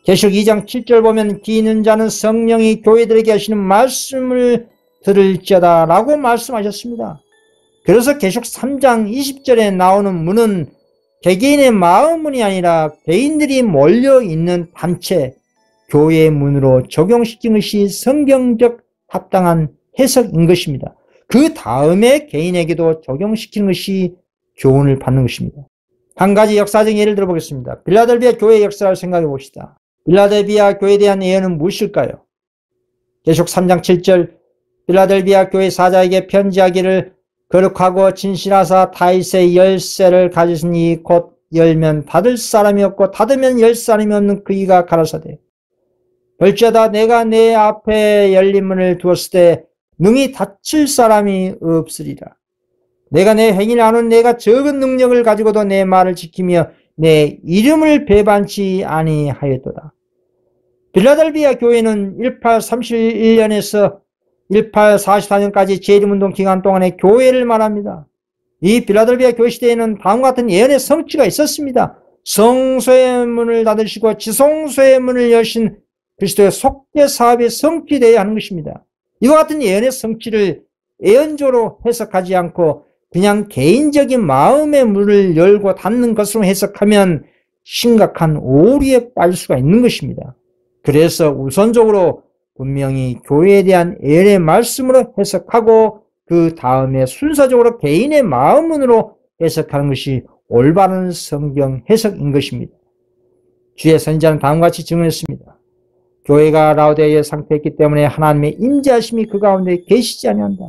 계시록 2장 7절 보면 귀 있는 자는 성령이 교회들에게 하시는 말씀을 들을지어다 라고 말씀하셨습니다. 그래서 계시록 3장 20절에 나오는 문은 개개인의 마음문이 아니라 개인들이 몰려있는 단체, 교회의 문으로 적용시킨 것이 성경적 합당한 해석인 것입니다. 그 다음에 개인에게도 적용시키는 것이 교훈을 받는 것입니다. 한 가지 역사적 예를 들어보겠습니다. 빌라델비아 교회의 역사를 생각해 봅시다. 빌라델비아 교회에 대한 예언은 무엇일까요? 계시록 3장 7절 빌라델비아 교회 사자에게 편지하기를 거룩하고 진실하사 다윗의 열쇠를 가지시니 곧 열면 닫을 사람이 없고 닫으면 열 사람이 없는 그이가 가라사대 볼지어다 내가 내 앞에 열린 문을 두었을 때 능히 닫힐 사람이 없으리라. 내가 내 행위를 아는 내가 적은 능력을 가지고도 내 말을 지키며 내 이름을 배반치 아니하였도다. 빌라델비아 교회는 1831년에서 1844년까지 재림운동 기간 동안의 교회를 말합니다. 이 빌라델비아 교회 시대에는 다음과 같은 예언의 성취가 있었습니다. 성소의 문을 닫으시고 지성소의 문을 여신 그리스도의 속죄 사업이 성취되어야 하는 것입니다. 이와 같은 예언의 성취를 예언적으로 해석하지 않고 그냥 개인적인 마음의 문을 열고 닫는 것으로 해석하면 심각한 오류에 빠질 수가 있는 것입니다. 그래서 우선적으로 분명히 교회에 대한 예언의 말씀으로 해석하고 그 다음에 순서적으로 개인의 마음문으로 해석하는 것이 올바른 성경 해석인 것입니다. 주의 선지자는 다음과 같이 증언했습니다. 교회가 라오디게에 상태했기 때문에 하나님의 임재하심이 그 가운데 계시지 아니한다.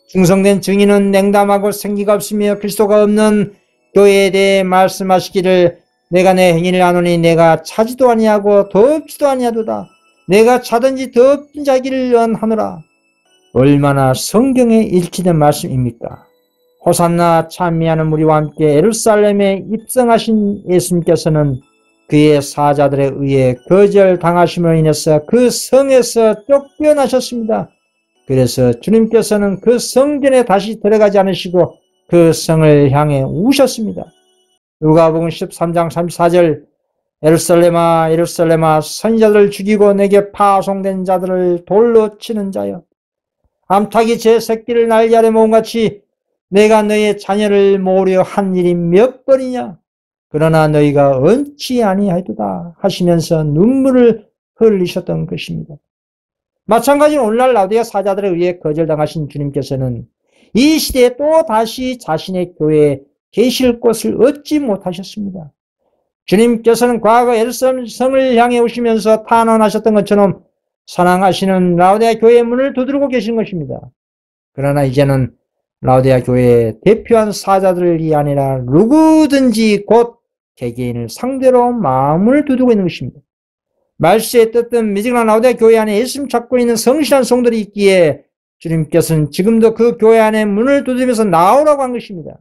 충성된 증인은 냉담하고 생기가 없으며 그리스도가 없는 교회에 대해 말씀하시기를 내가 내 행위를 아노니 내가 차지도 아니하고 덥지도 아니하도다. 내가 차든지 덥든지 하기를 원하노라. 얼마나 성경에 일치된 말씀입니까? 호산나 찬미하는 무리와 함께 예루살렘에 입성하신 예수님께서는 그의 사자들에 의해 거절당하심으로 인해서 그 성에서 쫓겨나셨습니다. 그래서 주님께서는 그 성전에 다시 들어가지 않으시고 그 성을 향해 우셨습니다. 누가복음 13장 34절 예루살렘아 예루살렘아 선지자들을 죽이고 내게 파송된 자들을 돌로 치는 자여 암탉이 제 새끼를 날개 아래 모음같이 내가 너의 자녀를 모으려 한 일이 몇 번이냐 그러나 너희가 얹지 아니하리로다 하시면서 눈물을 흘리셨던 것입니다. 마찬가지로 오늘날 라오디게 사자들에 의해 거절당하신 주님께서는 이 시대에 또 다시 자신의 교회에 계실 곳을 얻지 못하셨습니다. 주님께서는 과거 예루살렘 성을 향해 오시면서 탄원하셨던 것처럼 사랑하시는 라오디게 교회의 문을 두드리고 계신 것입니다. 그러나 이제는 라오디게 교회의 대표한 사자들이 아니라 누구든지 곧 개개인을 상대로 마음을 두드리고 있는 것입니다. 말세에 떴던 미지근한 라오디게 교회 안에 예수님 찾고 있는 성실한 성도들이 있기에 주님께서는 지금도 그 교회 안에 문을 두드리면서 나오라고 한 것입니다.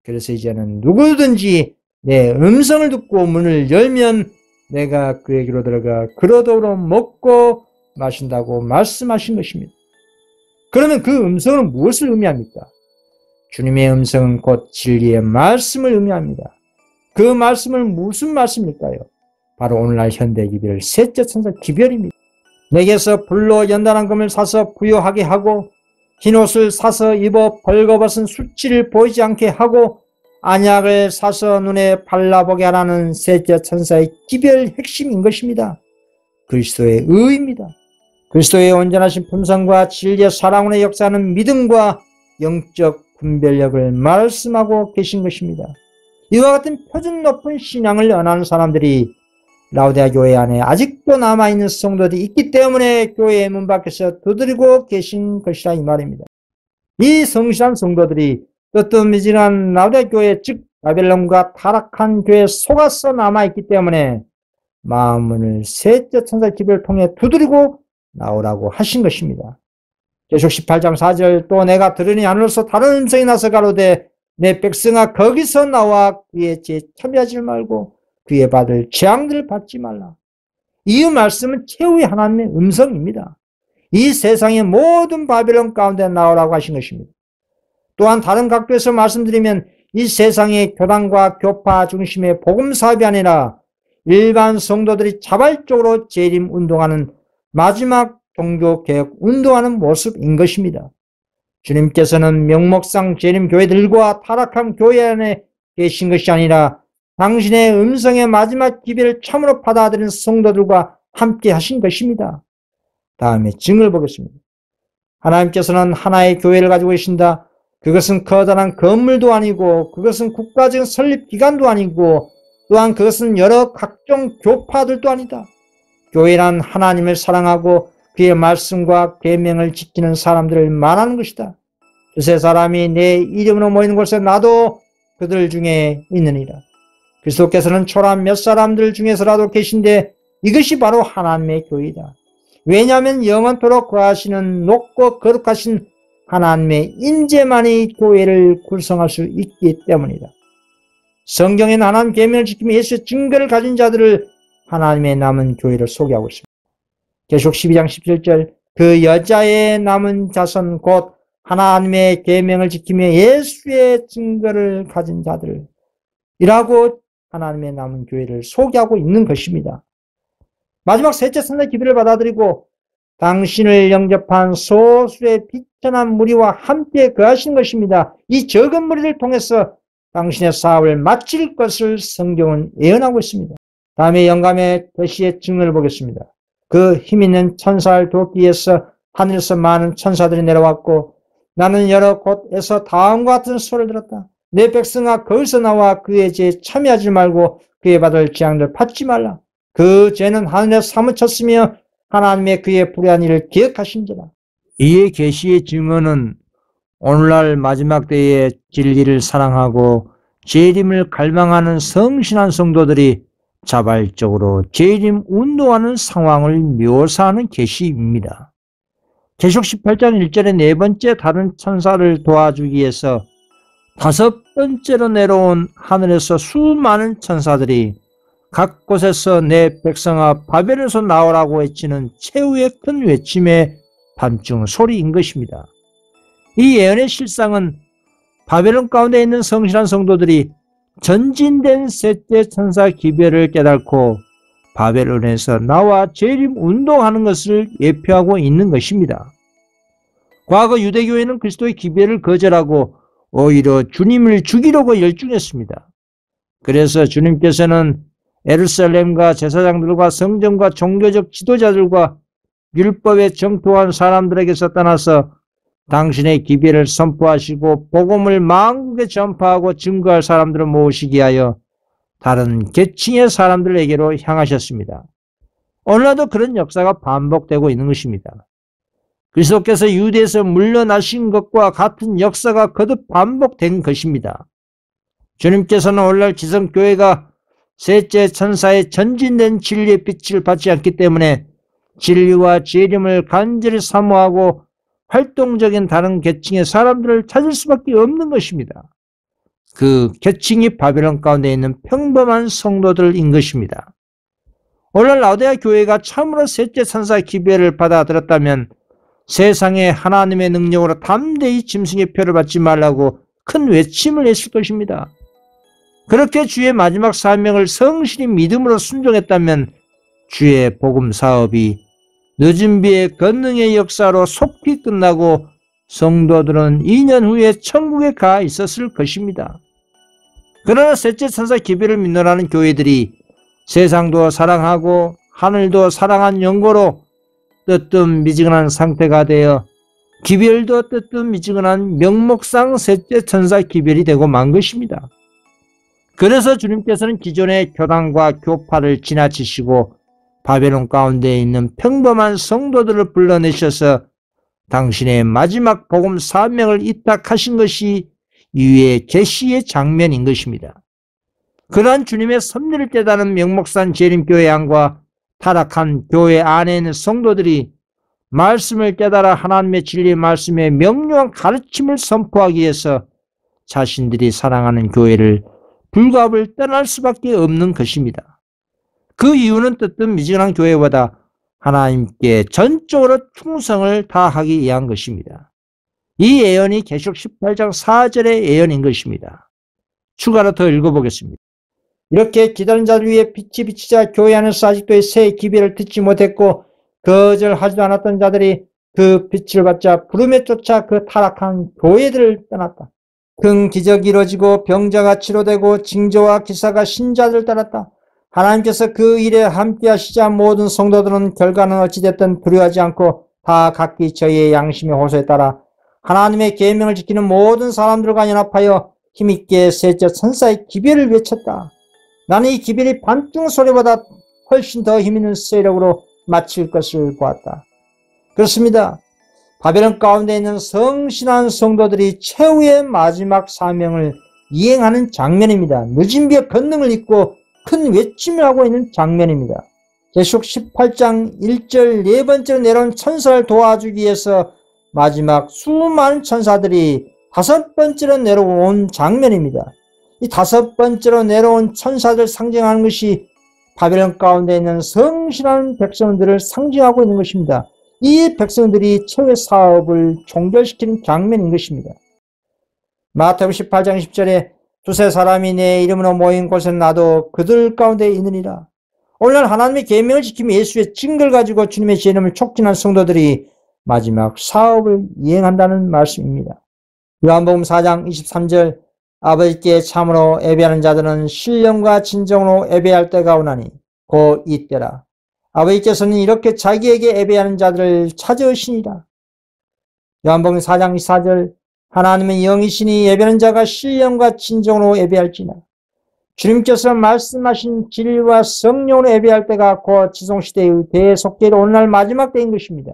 그래서 이제는 누구든지 내 음성을 듣고 문을 열면 내가 그에게로 들어가 그러도록 먹고 마신다고 말씀하신 것입니다. 그러면 그 음성은 무엇을 의미합니까? 주님의 음성은 곧 진리의 말씀을 의미합니다. 그 말씀은 무슨 말씀일까요? 바로 오늘날 현대 기별, 셋째 천사 기별입니다. 내게서 불로 연단한 금을 사서 부요하게 하고 흰옷을 사서 입어 벌거벗은 수치를 보이지 않게 하고 안약을 사서 눈에 발라보게 하라는 셋째 천사의 기별 핵심인 것입니다. 그리스도의 의입니다. 그리스도의 온전하신 품성과 진리의 사랑의 역사하는 믿음과 영적 분별력을 말씀하고 계신 것입니다. 이와 같은 표준 높은 신앙을 연하는 사람들이 라오디아 교회 안에 아직도 남아있는 성도들이 있기 때문에 교회의 문 밖에서 두드리고 계신 것이라 이 말입니다. 이 성실한 성도들이 뜨뜻미진한 라오디아 교회, 즉 바벨론과 타락한 교회에 속아서 남아있기 때문에 마음문을 셋째 천사 기별을 통해 두드리고 나오라고 하신 것입니다. 계시록 18장 4절 또 내가 들으니 하늘로서 다른 음성이 나서 가로되 내 백성아 거기서 나와 그의 죄에 참여하지 말고 그의 받을 재앙들을 받지 말라. 이 말씀은 최후의 하나님의 음성입니다. 이 세상의 모든 바벨론 가운데 나오라고 하신 것입니다. 또한 다른 각도에서 말씀드리면 이 세상의 교단과 교파 중심의 복음 사업이 아니라 일반 성도들이 자발적으로 재림 운동하는 마지막 종교개혁 운동하는 모습인 것입니다. 주님께서는 명목상 재림 교회들과 타락한 교회 안에 계신 것이 아니라 당신의 음성의 마지막 기별을 참으로 받아들인 성도들과 함께 하신 것입니다. 다음에 증을 보겠습니다. 하나님께서는 하나의 교회를 가지고 계신다. 그것은 커다란 건물도 아니고 그것은 국가적인 설립기관도 아니고 또한 그것은 여러 각종 교파들도 아니다. 교회란 하나님을 사랑하고 그의 말씀과 계명을 지키는 사람들을 말하는 것이다. 두세 사람이 내 이름으로 모이는 곳에 나도 그들 중에 있느니라. 그리스도께서는 초란 몇 사람들 중에서라도 계신데 이것이 바로 하나님의 교회이다. 왜냐하면 영원토록 거하시는 높고 거룩하신 하나님의 인재만이 교회를 구성할 수 있기 때문이다. 성경에는 하나님 계명을 지키며 예수의 증거를 가진 자들을 하나님의 남은 교회를 소개하고 있습니다. 계시록 12장 17절 그 여자의 남은 자손 곧 하나님의 계명을 지키며 예수의 증거를 가진 자들이라고 하나님의 남은 교회를 소개하고 있는 것입니다. 마지막 셋째 천사 기별을 받아들이고 당신을 영접한 소수의 비천한 무리와 함께 거하신 것입니다. 이 적은 무리를 통해서 당신의 사업을 마칠 것을 성경은 예언하고 있습니다. 다음에 영감의 계시의 증언을 보겠습니다. 그 힘있는 천사를 돕기 위해서 하늘에서 많은 천사들이 내려왔고 나는 여러 곳에서 다음과 같은 소리를 들었다. 내 백성아 거기서 나와 그의 죄에 참여하지 말고 그의 받을 재앙을 받지 말라. 그 죄는 하늘에 사무쳤으며 하나님의 그의 불의한 일을 기억하신지라. 이의 계시의 증언은 오늘날 마지막 때의 진리를 사랑하고 재림을 갈망하는 성신한 성도들이 자발적으로 재림 운동하는 상황을 묘사하는 계시입니다. 계시록 18장 1절에 네 번째 다른 천사를 도와주기 위해서 다섯 번째로 내려온 하늘에서 수많은 천사들이 각 곳에서 내 백성아 바벨에서 나오라고 외치는 최후의 큰 외침의 밤중 소리인 것입니다. 이 예언의 실상은 바벨론 가운데 있는 성실한 성도들이 전진된 셋째 천사 기별을 깨닫고 바벨론에서 나와 재림 운동하는 것을 예표하고 있는 것입니다. 과거 유대교회는 그리스도의 기별을 거절하고 오히려 주님을 죽이려고 열중했습니다. 그래서 주님께서는 예루살렘과 제사장들과 성전과 종교적 지도자들과 율법에 정토한 사람들에게서 떠나서 당신의 기별을 선포하시고 복음을 만국에 전파하고 증거할 사람들을 모으시기 위하여 다른 계층의 사람들에게로 향하셨습니다. 오늘날도 그런 역사가 반복되고 있는 것입니다. 그리스도께서 유대에서 물러나신 것과 같은 역사가 거듭 반복된 것입니다. 주님께서는 오늘날 지성교회가 셋째 천사의 전진된 진리의 빛을 받지 않기 때문에 진리와 재림을 간절히 사모하고 활동적인 다른 계층의 사람들을 찾을 수밖에 없는 것입니다. 그 계층이 바벨론 가운데 있는 평범한 성도들인 것입니다. 오늘 라오디아 교회가 참으로 셋째 천사 기별을 받아들였다면 세상에 하나님의 능력으로 담대히 짐승의 표를 받지 말라고 큰 외침을 했을 것입니다. 그렇게 주의 마지막 사명을 성실히 믿음으로 순종했다면 주의 복음 사업이 늦은 비의 권능의 역사로 속히 끝나고 성도들은 2년 후에 천국에 가 있었을 것입니다. 그러나 셋째 천사 기별을 믿노라는 교회들이 세상도 사랑하고 하늘도 사랑한 연고로 뜨뜻미지근한 상태가 되어 기별도 뜨뜻미지근한 명목상 셋째 천사 기별이 되고 만 것입니다. 그래서 주님께서는 기존의 교단과 교파를 지나치시고 바벨론 가운데 있는 평범한 성도들을 불러내셔서 당신의 마지막 복음 사명을 이탁하신 것이 이후의 계시의 장면인 것입니다. 그러한 주님의 섭리를 깨닫는 명목산 재림교회 안과 타락한 교회 안에 있는 성도들이 말씀을 깨달아 하나님의 진리의 말씀의 명료한 가르침을 선포하기 위해서 자신들이 사랑하는 교회를 불갑을 떠날 수밖에 없는 것입니다. 그 이유는 뜨뜻미지근한 교회보다 하나님께 전적으로 충성을 다하기 위한 것입니다. 이 예언이 계시록 18장 4절의 예언인 것입니다. 추가로 더 읽어보겠습니다. 이렇게 기다린 자들 위에 빛이 비치자 교회 안에서 아직도 새 기별을 듣지 못했고 거절하지도 않았던 자들이 그 빛을 받자 부름에 쫓아 그 타락한 교회들을 떠났다. 큰 기적이 이루어지고 병자가 치료되고 징조와 기사가 신자들을 따랐다. 하나님께서 그 일에 함께 하시자 모든 성도들은 결과는 어찌됐든 두려워하지 않고 다 각기 저희의 양심의 호소에 따라 하나님의 계명을 지키는 모든 사람들과 연합하여 힘있게 셋째 천사의 기별을 외쳤다. 나는 이 기별이 반중 소리보다 훨씬 더 힘있는 세력으로 마칠 것을 보았다. 그렇습니다. 바벨론 가운데 있는 성신한 성도들이 최후의 마지막 사명을 이행하는 장면입니다. 늦은 비의 권능을 입고 큰 외침을 하고 있는 장면입니다. 계시록 18장 1절 네 번째로 내려온 천사를 도와주기 위해서 마지막 수많은 천사들이 다섯 번째로 내려온 장면입니다. 이 다섯 번째로 내려온 천사들 상징하는 것이 바벨론 가운데 있는 성실한 백성들을 상징하고 있는 것입니다. 이 백성들이 최후의 사업을 종결시키는 장면인 것입니다. 마태복음 18장 10절에 두세 사람이 내 이름으로 모인 곳에 나도 그들 가운데 있느니라. 오늘날 하나님의 계명을 지키며 예수의 증거를 가지고 주님의 이름을 촉진한 성도들이 마지막 사업을 이행한다는 말씀입니다. 요한복음 4장 23절 아버지께 참으로 예배하는 자들은 신령과 진정으로 예배할 때가 오나니 곧 이때라. 아버지께서는 이렇게 자기에게 예배하는 자들을 찾으시니라. 요한복음 4장 24절 하나님은 영이시니 예배하는 자가 신령과 진정으로 예배할지나. 주님께서 말씀하신 진리와 성령으로 예배할 때가 곧 지성시대의 대속계로 오늘날 마지막 때인 것입니다.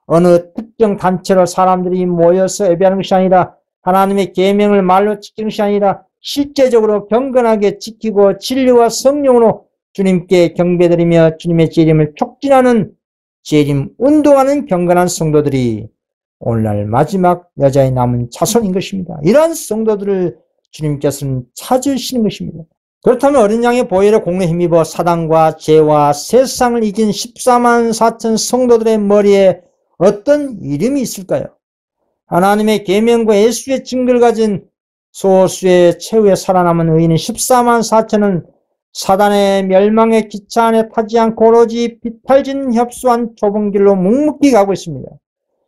어느 특정 단체로 사람들이 모여서 예배하는 것이 아니라 하나님의 계명을 말로 지키는 것이 아니라 실제적으로 경건하게 지키고 진리와 성령으로 주님께 경배드리며 주님의 재림을 촉진하는 재림 운동하는 경건한 성도들이 오늘날 마지막 여자의 남은 자손인 것입니다. 이러한 성도들을 주님께서는 찾으시는 것입니다. 그렇다면 어린 양의 보혈의 공로에 힘입어 사단과 죄와 세상을 이긴 14만 4천 성도들의 머리에 어떤 이름이 있을까요? 하나님의 계명과 예수의 증거를 가진 소수의 최후에 살아남은 의인인 14만 4천은 사단의 멸망의 기차 안에 타지 않고 오로지 비탈진 협소한 좁은 길로 묵묵히 가고 있습니다.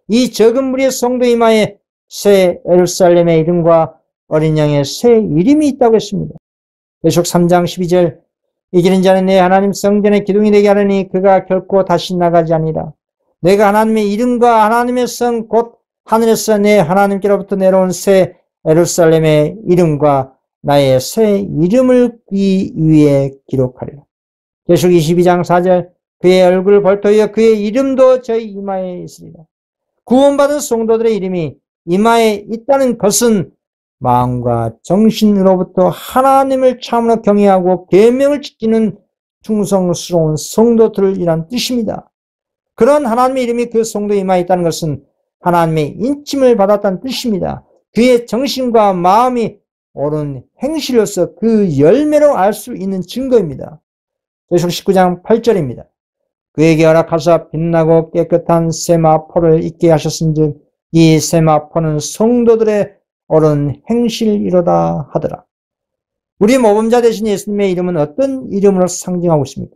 이 적은 무리의 성도 이마에 새 예루살렘의 이름과 어린 양의 새 이름이 있다고 했습니다. 계시록 3장 12절 이기는 자는 내 하나님 성전의 기둥이 되게 하려니 그가 결코 다시 나가지 아니라. 내가 하나님의 이름과 하나님의 성 곧 하늘에서 내 하나님께로부터 내려온 새 예루살렘의 이름과 나의 새 이름을 이 위에 기록하리라. 계시록 22장 4절 그의 얼굴을 볼터이어 그의 이름도 저희 이마에 있으리라. 구원받은 성도들의 이름이 이마에 있다는 것은 마음과 정신으로부터 하나님을 참으로 경외하고 계명을 지키는 충성스러운 성도들이란 뜻입니다. 그런 하나님의 이름이 그 성도의 이마에 있다는 것은 하나님의 인침을 받았다는 뜻입니다. 그의 정신과 마음이 옳은 행실로서 그 열매로 알 수 있는 증거입니다. 계시록 19장 8절입니다. 그에게 허락하사 빛나고 깨끗한 세마포를 입게 하셨은즉 이 세마포는 성도들의 옳은 행실이로다 하더라. 우리 모범자 되신 예수님의 이름은 어떤 이름으로 상징하고 있습니까?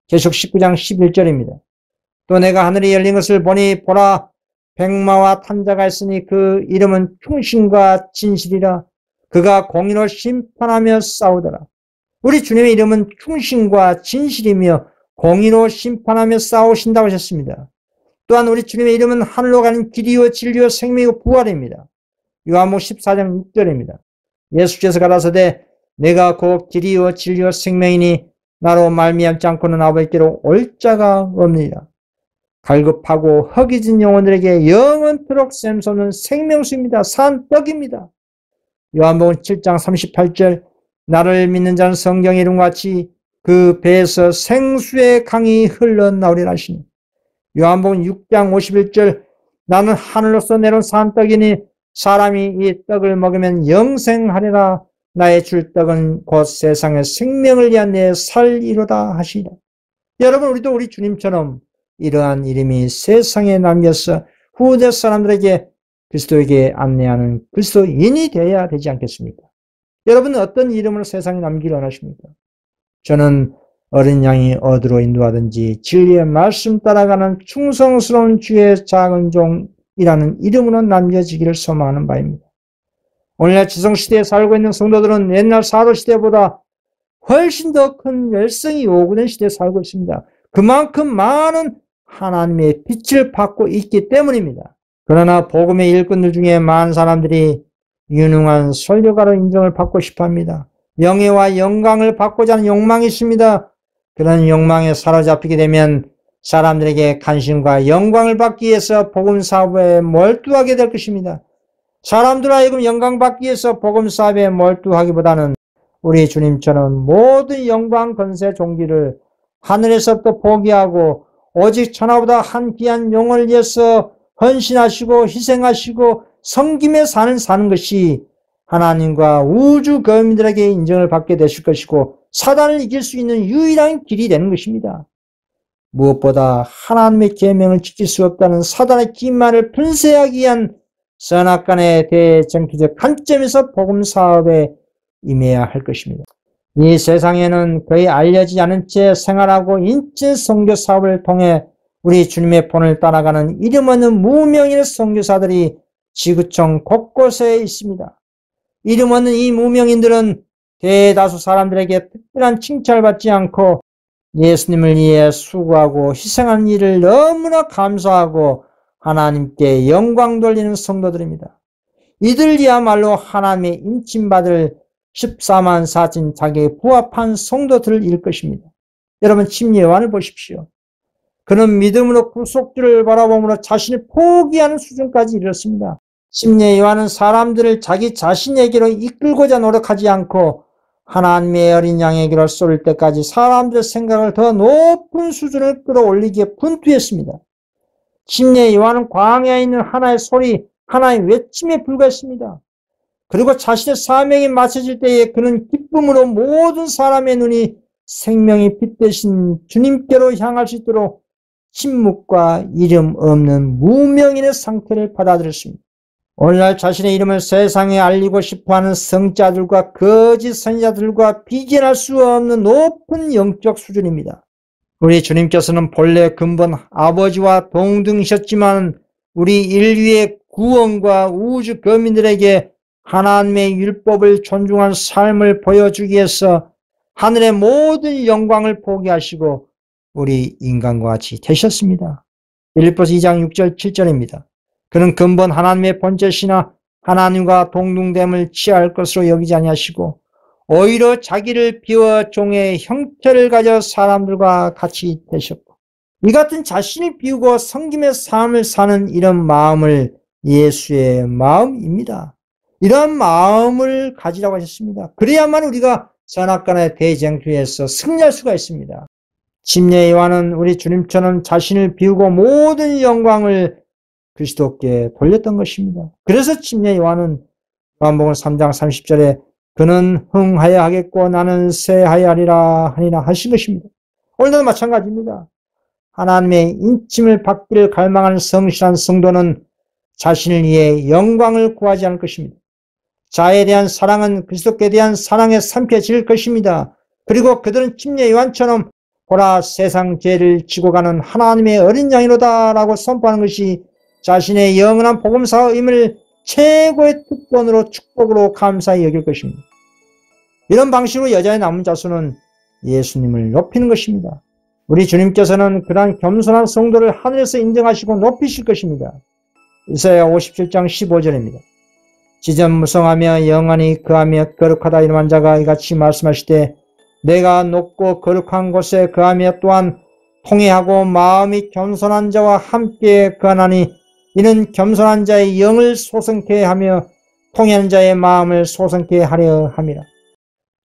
계시록 19장 11절입니다. 또 내가 하늘이 열린 것을 보니 보라 백마와 탄자가 있으니 그 이름은 충신과 진실이라. 그가 공의로 심판하며 싸우더라. 우리 주님의 이름은 충신과 진실이며 공의로 심판하며 싸우신다고 하셨습니다. 또한 우리 주님의 이름은 하늘로 가는 길이요 진리요 생명이요 부활입니다. 요한복음 14장 6절입니다. 예수께서 가라사대 내가 곧 길이요 진리요 생명이니 나로 말미암지 않고는 아버지께로 올 자가 없느니라. 갈급하고 허기진 영혼들에게 영원토록 샘솟는 생명수입니다. 산 떡입니다. 요한복음 7장 38절 나를 믿는 자는 성경의 이름과 같이 그 배에서 생수의 강이 흘러나오리라 하시니 요한복음 6장 51절 나는 하늘로서 내려온 산떡이니 사람이 이 떡을 먹으면 영생하리라. 나의 줄 떡은 곧 세상의 생명을 위한 내 살이로다 하시니라. 여러분 우리도 우리 주님처럼 이러한 이름이 세상에 남겨서 후대 사람들에게 그리스도에게 안내하는 그리스도인이 되어야 되지 않겠습니까? 여러분은 어떤 이름을 세상에 남기를 원하십니까? 저는 어린 양이 어디로 인도하든지 진리의 말씀 따라가는 충성스러운 주의 작은 종이라는 이름으로 남겨지기를 소망하는 바입니다. 오늘날 지성시대에 살고 있는 성도들은 옛날 사도시대보다 훨씬 더 큰 열성이 요구된 시대에 살고 있습니다. 그만큼 많은 하나님의 빛을 받고 있기 때문입니다. 그러나 복음의 일꾼들 중에 많은 사람들이 유능한 설교가로 인정을 받고 싶어합니다. 명예와 영광을 받고자 하는 욕망이 있습니다. 그런 욕망에 사로잡히게 되면 사람들에게 관심과 영광을 받기 위해서 복음 사업에 몰두하게 될 것입니다. 사람들 하여금 영광 받기 위해서 복음 사업에 몰두하기보다는 우리 주님처럼 모든 영광 권세 존귀를 하늘에서부터 포기하고 오직 천하보다 한 귀한 영혼을 위해서 헌신하시고 희생하시고 섬김에 사는 것이 하나님과 우주 거민들에게 인정을 받게 되실 것이고 사단을 이길 수 있는 유일한 길이 되는 것입니다. 무엇보다 하나님의 계명을 지킬 수 없다는 사단의 기만을 분쇄하기 위한 선악간의 대정치적 관점에서 복음 사업에 임해야 할 것입니다. 이 세상에는 거의 알려지지 않은 채 생활하고 인체 선교 사업을 통해 우리 주님의 본을 따라가는 이름 없는 무명인의 선교사들이 지구촌 곳곳에 있습니다. 이름 없는 이 무명인들은 대다수 사람들에게 특별한 칭찬을 받지 않고 예수님을 위해 수고하고 희생하는 일을 너무나 감사하고 하나님께 영광 돌리는 성도들입니다. 이들이야말로 하나님의 인침받을 14만 4천 자기에 부합한 성도들일 것입니다. 여러분 침례 요한을 보십시오. 그는 믿음으로 구속주를 바라봄으로 자신을 포기하는 수준까지 이르렀습니다. 침례 요한은 사람들을 자기 자신에게로 이끌고자 노력하지 않고 하나님의 어린 양에게로 쏠 때까지 사람들의 생각을 더 높은 수준을 끌어올리기에 분투했습니다. 침례 요한은 광야에 있는 하나의 소리, 하나의 외침에 불과했습니다. 그리고 자신의 사명이 마쳐질 때에 그는 기쁨으로 모든 사람의 눈이 생명의 빛 대신 주님께로 향할 수 있도록 침묵과 이름 없는 무명인의 상태를 받아들였습니다. 오늘날 자신의 이름을 세상에 알리고 싶어하는 성자들과 거짓 선지자들과 비견할 수 없는 높은 영적 수준입니다. 우리 주님께서는 본래 근본 아버지와 동등이셨지만 우리 인류의 구원과 우주 거민들에게 하나님의 율법을 존중한 삶을 보여주기 위해서 하늘의 모든 영광을 포기하시고 우리 인간과 같이 되셨습니다. 빌립보서 2장 6절 7절입니다. 그는 근본 하나님의 본체시나 하나님과 동등됨을 취할 것으로 여기지 아니하시고 오히려 자기를 비워 종의 형태를 가져 사람들과 같이 되셨고 이 같은 자신을 비우고 섬김의 삶을 사는 이런 마음을 예수의 마음입니다. 이러한 마음을 가지라고 하셨습니다. 그래야만 우리가 선악간의 대쟁투에서 승리할 수가 있습니다. 침례 요한은 우리 주님처럼 자신을 비우고 모든 영광을 그리스도께 돌렸던 것입니다. 그래서 침례 요한은 요한복음 3장 30절에 그는 흥하여 하겠고 나는 쇠하여 하리라 하신 것입니다. 오늘도 마찬가지입니다. 하나님의 인침을 받기를 갈망하는 성실한 성도는 자신을 위해 영광을 구하지 않을 것입니다. 자에 대한 사랑은 그리스도께 대한 사랑에 삼켜질 것입니다. 그리고 그들은 침례 요한처럼 보라 세상 죄를 지고 가는 하나님의 어린 양이로다 라고 선포하는 것이 자신의 영원한 복음사의 의미를 최고의 특권으로 축복으로 감사히 여길 것입니다. 이런 방식으로 여자의 남은 자수는 예수님을 높이는 것입니다. 우리 주님께서는 그러한 겸손한 성도를 하늘에서 인정하시고 높이실 것입니다. 이사야 57장 15절입니다. 지전무성하며 영원히 거하며 거룩하다 이름한 자가 이같이 말씀하시되 내가 높고 거룩한 곳에 거하며 또한 통회하고 마음이 겸손한 자와 함께 거하나니 이는 겸손한 자의 영을 소성케 하며 통회하는 자의 마음을 소성케 하려 함이라.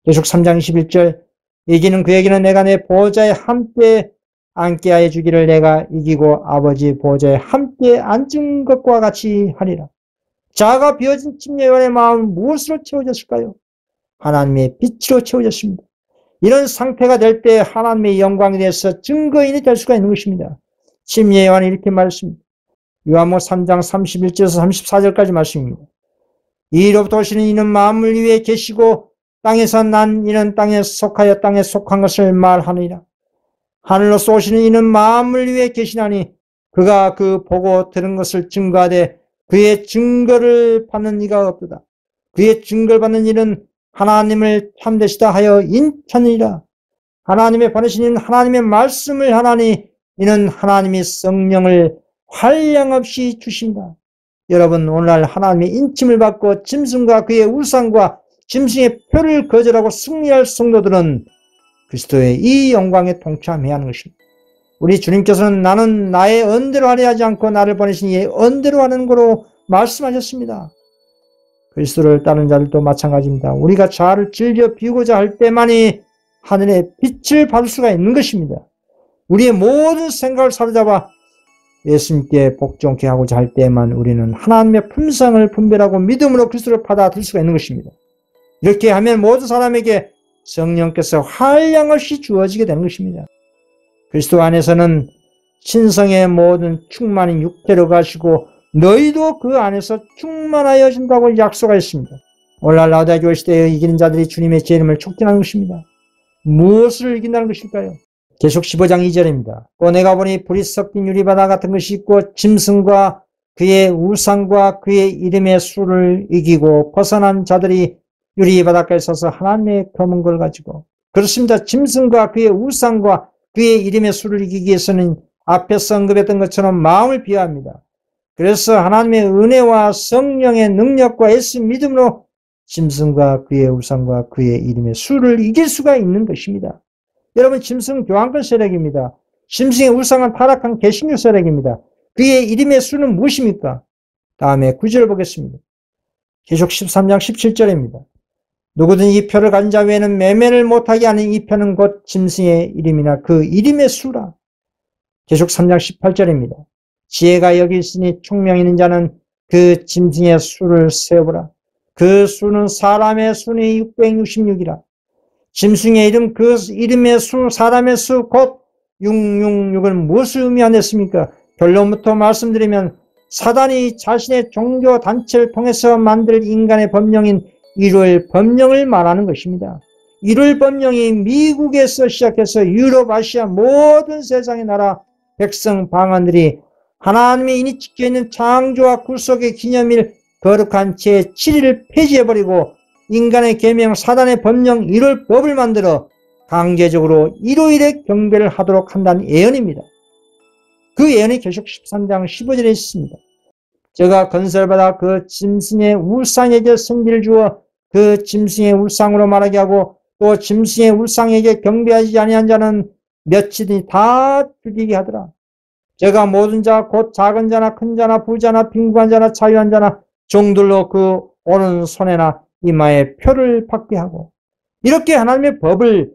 계속 3장 21절 이기는 그에게는 내가 내 보호자에 함께 앉게 하여 주기를 내가 이기고 아버지 보호자에 함께 앉은 것과 같이 하리라. 자아가 비어진 침례요한의 마음은 무엇으로 채워졌을까요? 하나님의 빛으로 채워졌습니다. 이런 상태가 될 때 하나님의 영광에 대해서 증거인이 될 수가 있는 것입니다. 침례요한이 이렇게 말했습니다. 요한복음 3장 31절에서 34절까지 말씀입니다. 이로부터 오시는 이는 만물 위에 계시고 땅에서 난 이는 땅에 속하여 땅에 속한 것을 말하느니라. 하늘로서 오시는 이는 만물 위에 계시나니 그가 그 보고 들은 것을 증거하되 그의 증거를 받는 이가 없도다. 그의 증거를 받는 이는 하나님을 참되시다 하여 인쳤느니라. 하나님의 보내신 이는 하나님의 말씀을 하나니 이는 하나님이 성령을 한량없이 주신다. 여러분 오늘날 하나님의 인침을 받고 짐승과 그의 우상과 짐승의 표를 거절하고 승리할 성도들은 그리스도의 이 영광에 동참해야 하는 것입니다. 우리 주님께서는 나는 나의 언대로 하려 하지 않고 나를 보내신 이의 언대로 하는 거로 말씀하셨습니다. 그리스도를 따르는 자들도 마찬가지입니다. 우리가 자아를 즐겨 비우고자 할 때만이 하늘의 빛을 받을 수가 있는 것입니다. 우리의 모든 생각을 사로잡아 예수님께 복종케 하고자 할 때만 우리는 하나님의 품성을 분별하고 믿음으로 그리스도를 받아들일 수가 있는 것입니다. 이렇게 하면 모든 사람에게 성령께서 한량없이 주어지게 되는 것입니다. 그리스도 안에서는 신성의 모든 충만인 육태로 가시고 너희도 그 안에서 충만하여진다고 약속하였습니다. 오늘날 라오디아 교회 시대에 이기는 자들이 주님의 제 이름을 촉진하는 것입니다. 무엇을 이긴다는 것일까요? 계속 15장 2절입니다. 또 내가 보니 불이 섞인 유리바다 같은 것이 있고 짐승과 그의 우상과 그의 이름의 수를 이기고 벗어난 자들이 유리바닷가에 서서 하나님의 검은 걸 가지고 그렇습니다. 짐승과 그의 우상과 그의 이름의 수를 이기기 위해서는 앞에서 언급했던 것처럼 마음을 비워야 합니다. 그래서 하나님의 은혜와 성령의 능력과 예수 믿음으로 짐승과 그의 우상과 그의 이름의 수를 이길 수가 있는 것입니다. 여러분 짐승은 교황권 세력입니다. 짐승의 우상은 타락한 개신교 세력입니다. 그의 이름의 수는 무엇입니까? 다음에 9절 보겠습니다. 계속 13장 17절입니다. 누구든지 이 표를 가진 자 외에는 매매를 못하게 하는 이 표는 곧 짐승의 이름이나 그 이름의 수라. 계속 3장 18절입니다. 지혜가 여기 있으니 총명 있는 자는 그 짐승의 수를 세어보라. 그 수는 사람의 수니 666이라. 짐승의 이름 그 이름의 수 사람의 수 곧 666은 무엇을 의미하겠습니까? 결론부터 말씀드리면 사단이 자신의 종교 단체를 통해서 만들 인간의 법령인 일월 법령을 말하는 것입니다. 일월 법령이 미국에서 시작해서 유럽, 아시아 모든 세상의 나라 백성 방언들이 하나님의 인이 찍혀있는 창조와 구속의 기념일 거룩한 제7일을 폐지해버리고 인간의 계명 사단의 법령 일월 법을 만들어 강제적으로 일요일에 경배를 하도록 한다는 예언입니다. 그 예언이 계속 13장 15절에 있습니다. 제가 건설받아 그 짐승의 우상에게 성기를 주어 그 짐승의 우상으로 말하게 하고 또 짐승의 우상에게 경배하지 아니한 자는 며칠이 다 죽이게 하더라. 제가 모든 자 곧 작은 자나 큰 자나 부자나 빈곤한 자나 자유한 자나 종들로 그 오른손에나 이마에 표를 받게 하고 이렇게 하나님의 법을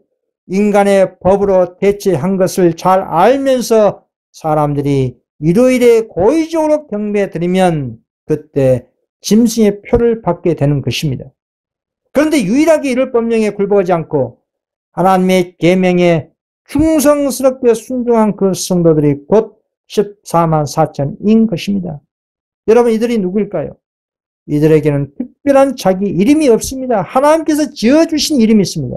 인간의 법으로 대체한 것을 잘 알면서 사람들이 일요일에 고의적으로 경배해 드리면 그때 짐승의 표를 받게 되는 것입니다. 그런데 유일하게 이럴 법령에 굴복하지 않고 하나님의 계명에 충성스럽게 순종한 그 성도들이 곧 14만 4천인 것입니다. 여러분 이들이 누구일까요? 이들에게는 특별한 자기 이름이 없습니다. 하나님께서 지어주신 이름이 있습니다.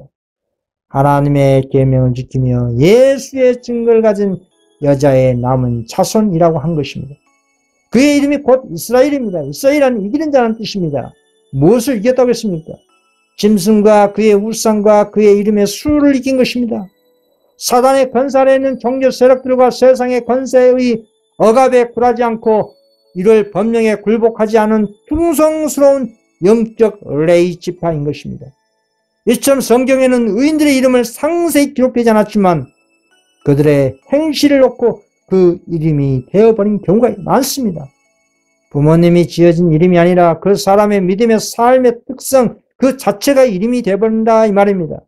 하나님의 계명을 지키며 예수의 증거를 가진 여자의 남은 자손이라고 한 것입니다. 그의 이름이 곧 이스라엘입니다. 이스라엘은 이기는 자라는 뜻입니다. 무엇을 이겼다고 했습니까? 짐승과 그의 우상과 그의 이름의 수를 이긴 것입니다. 사단의 권세 아래 있는 종교 세력들과 세상의 권세의 억압에 굴하지 않고 이를 법령에 굴복하지 않은 충성스러운 영적 레이지파인 것입니다. 이처럼 성경에는 의인들의 이름을 상세히 기록되지 않았지만 그들의 행실을 놓고 그 이름이 되어버린 경우가 많습니다. 부모님이 지어진 이름이 아니라 그 사람의 믿음의 삶의 특성 그 자체가 이름이 되어버린다 이 말입니다.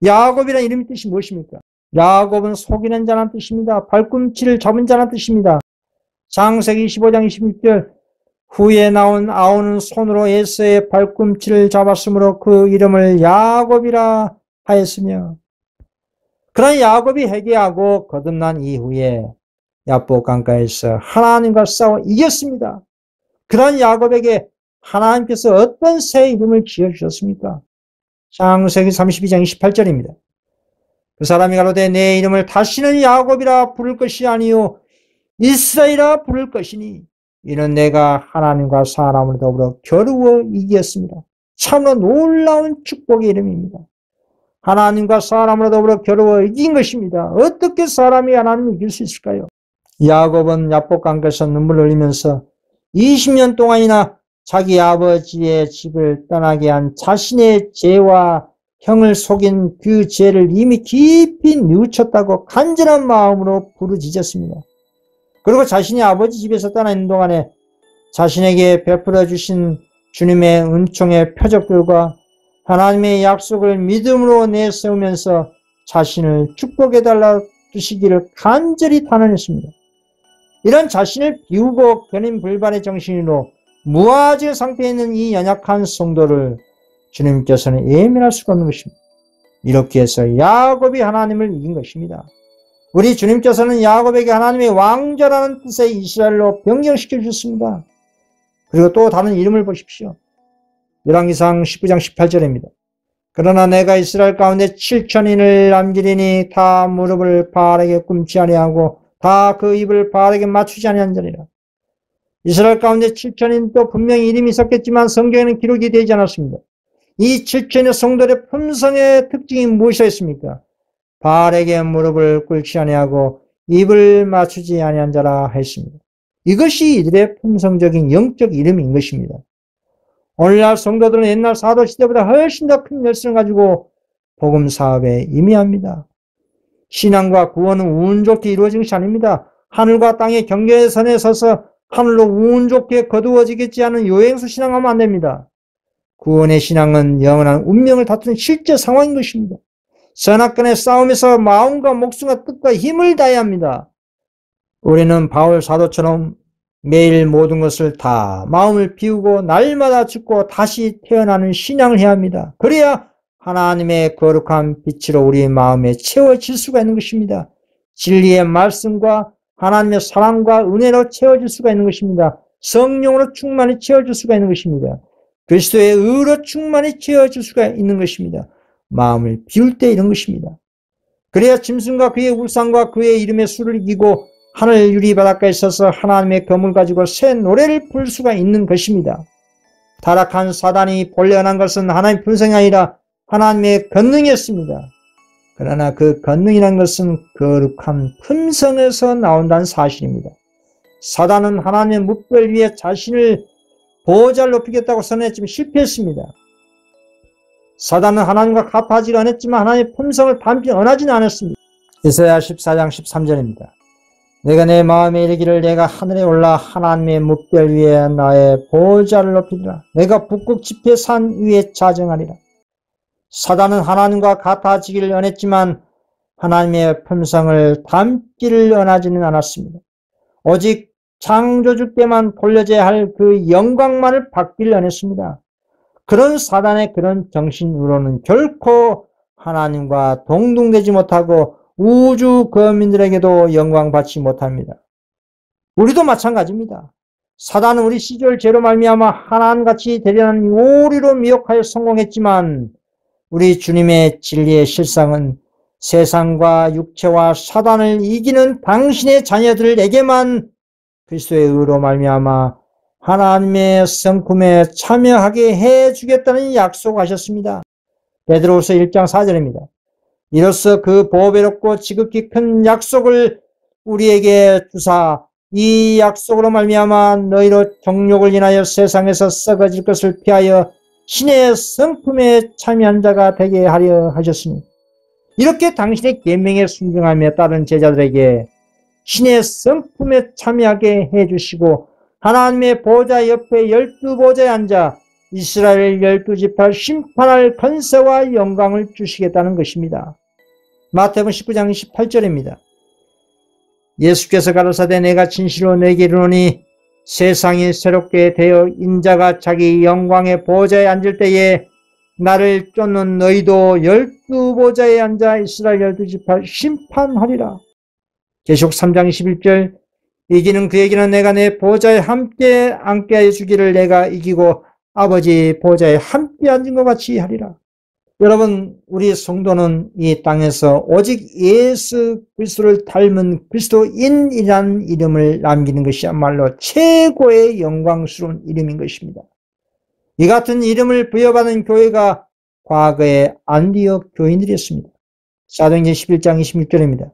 야곱이라는 이름의 뜻이 무엇입니까? 야곱은 속이는 자라는 뜻입니다. 발꿈치를 잡은 자라는 뜻입니다. 창세기 15장 26절 후에 나온 아우는 손으로 에서의 발꿈치를 잡았으므로 그 이름을 야곱이라 하였으며 그러나 야곱이 회개하고 거듭난 이후에 야복 강가에서 하나님과 싸워 이겼습니다. 그런 야곱에게 하나님께서 어떤 새 이름을 지어주셨습니까? 창세기 32장 28절입니다. 그 사람이 가로되 내 이름을 다시는 야곱이라 부를 것이 아니요 이스라엘이라 부를 것이니 이는 내가 하나님과 사람을 더불어 겨루어 이겼습니다. 참으로 놀라운 축복의 이름입니다. 하나님과 사람으로 더불어 겨루어 이긴 것입니다. 어떻게 사람이 하나님을 이길 수 있을까요? 야곱은 야복강가에서 눈물을 흘리면서 20년 동안이나 자기 아버지의 집을 떠나게 한 자신의 죄와 형을 속인 그 죄를 이미 깊이 뉘우쳤다고 간절한 마음으로 부르짖었습니다. 그리고 자신이 아버지 집에서 떠나 있는 동안에 자신에게 베풀어 주신 주님의 은총의 표적들과 하나님의 약속을 믿음으로 내세우면서 자신을 축복해달라 주시기를 간절히 탄원했습니다. 이런 자신을 비우고 견인불발의 정신으로 무아질 상태에 있는 이 연약한 성도를 주님께서는 예민할 수가 없는 것입니다. 이렇게 해서 야곱이 하나님을 이긴 것입니다. 우리 주님께서는 야곱에게 하나님의 왕자라는 뜻의 이스라엘로 변경시켜 주셨습니다. 그리고 또 다른 이름을 보십시오. 열왕기상 19장 18절입니다. 그러나 내가 이스라엘 가운데 7천인을 남기리니 다 무릎을 바알에게 꿇지 아니하고 다 그 입을 바알에게 맞추지 아니한지니라. 이스라엘 가운데 7천인도 분명히 이름이 있었겠지만 성경에는 기록이 되지 않았습니다. 이 7천의 성도의 품성의 특징이 무엇이었습니까? 바알에게 무릎을 꿇지 아니하고 입을 맞추지 아니한 자라 했습니다. 이것이 이들의 품성적인 영적 이름인 것입니다. 오늘날 성도들은 옛날 사도 시대보다 훨씬 더 큰 열성을 가지고 복음 사업에 임해합니다. 신앙과 구원은 운 좋게 이루어진 것이 아닙니다. 하늘과 땅의 경계선에 서서 하늘로 운 좋게 거두어지겠지 않은 요행수 신앙하면 안 됩니다. 구원의 신앙은 영원한 운명을 다투는 실제 상황인 것입니다. 선악간의 싸움에서 마음과 목숨과 뜻과 힘을 다해야 합니다. 우리는 바울 사도처럼 매일 모든 것을 다 마음을 비우고 날마다 죽고 다시 태어나는 신앙을 해야 합니다. 그래야 하나님의 거룩한 빛으로 우리 마음에 채워질 수가 있는 것입니다. 진리의 말씀과 하나님의 사랑과 은혜로 채워질 수가 있는 것입니다. 성령으로 충만히 채워질 수가 있는 것입니다. 그리스도의 의로 충만히 채워질 수가 있는 것입니다. 마음을 비울 때 이런 것입니다. 그래야 짐승과 그의 울상과 그의 이름의 수를 이기고 하늘 유리 바닷가에 서서 하나님의 검을 가지고 새 노래를 부를 수가 있는 것입니다. 타락한 사단이 본래한 것은 하나님의 품성이 아니라 하나님의 권능이었습니다. 그러나 그 권능이라는 것은 거룩한 품성에서 나온다는 사실입니다. 사단은 하나님의 묵별 위에 자신을 보호자를 높이겠다고 선언했지만 실패했습니다. 사단은 하나님과 같아지려 않았지만 하나님의 품성을 담지 언하지는 않았습니다. 이사야 14장 13절입니다. 내가 내 마음에 이르기를 내가 하늘에 올라 하나님의 묵별 위에 나의 보호자를 높이리라. 내가 북극 지폐 산 위에 자정하리라. 사단은 하나님과 같아지기를 원했지만 하나님의 품성을 담기를 원하지는 않았습니다. 오직 창조주께만 돌려져야 할 그 영광만을 받기를 원했습니다. 그런 사단의 그런 정신으로는 결코 하나님과 동등되지 못하고 우주 거민들에게도 영광 받지 못합니다. 우리도 마찬가지입니다. 사단은 우리 시절 죄로 말미암아 하나님같이 되려는 오리로 미혹하여 성공했지만 우리 주님의 진리의 실상은 세상과 육체와 사단을 이기는 당신의 자녀들에게만 그리스도의 의로 말미암아 하나님의 성품에 참여하게 해주겠다는 약속하셨습니다. 베드로후서 1장 4절입니다. 이로써 그 보배롭고 지극히 큰 약속을 우리에게 주사 이 약속으로 말미암아 너희로 정욕을 인하여 세상에서 썩어질 것을 피하여 신의 성품에 참여한 자가 되게 하려 하셨으니, 이렇게 당신의 계명에 순종하며 따른 제자들에게 신의 성품에 참여하게 해주시고 하나님의 보좌 옆에 12보좌에 앉아 이스라엘 12지파를 심판할 권세와 영광을 주시겠다는 것입니다. 마태복음 19장 28절입니다. 예수께서 가라사대 내가 진실로 너희에게 이르노니 세상이 새롭게 되어 인자가 자기 영광의 보좌에 앉을 때에 나를 쫓는 너희도 12보좌에 앉아 이스라엘 12지파를 심판하리라. 계시록 3장 21절 이기는 그에게는 내가 내 보좌에 함께 앉게 하여 주기를 내가 이기고 아버지 보좌에 함께 앉은 것 같이 하리라. 여러분, 우리 성도는 이 땅에서 오직 예수 그리스도를 닮은 그리스도인이라는 이름을 남기는 것이야말로 최고의 영광스러운 이름인 것입니다. 이 같은 이름을 부여받은 교회가 과거의 안디옥 교인들이었습니다. 사도행전 11장 26절입니다.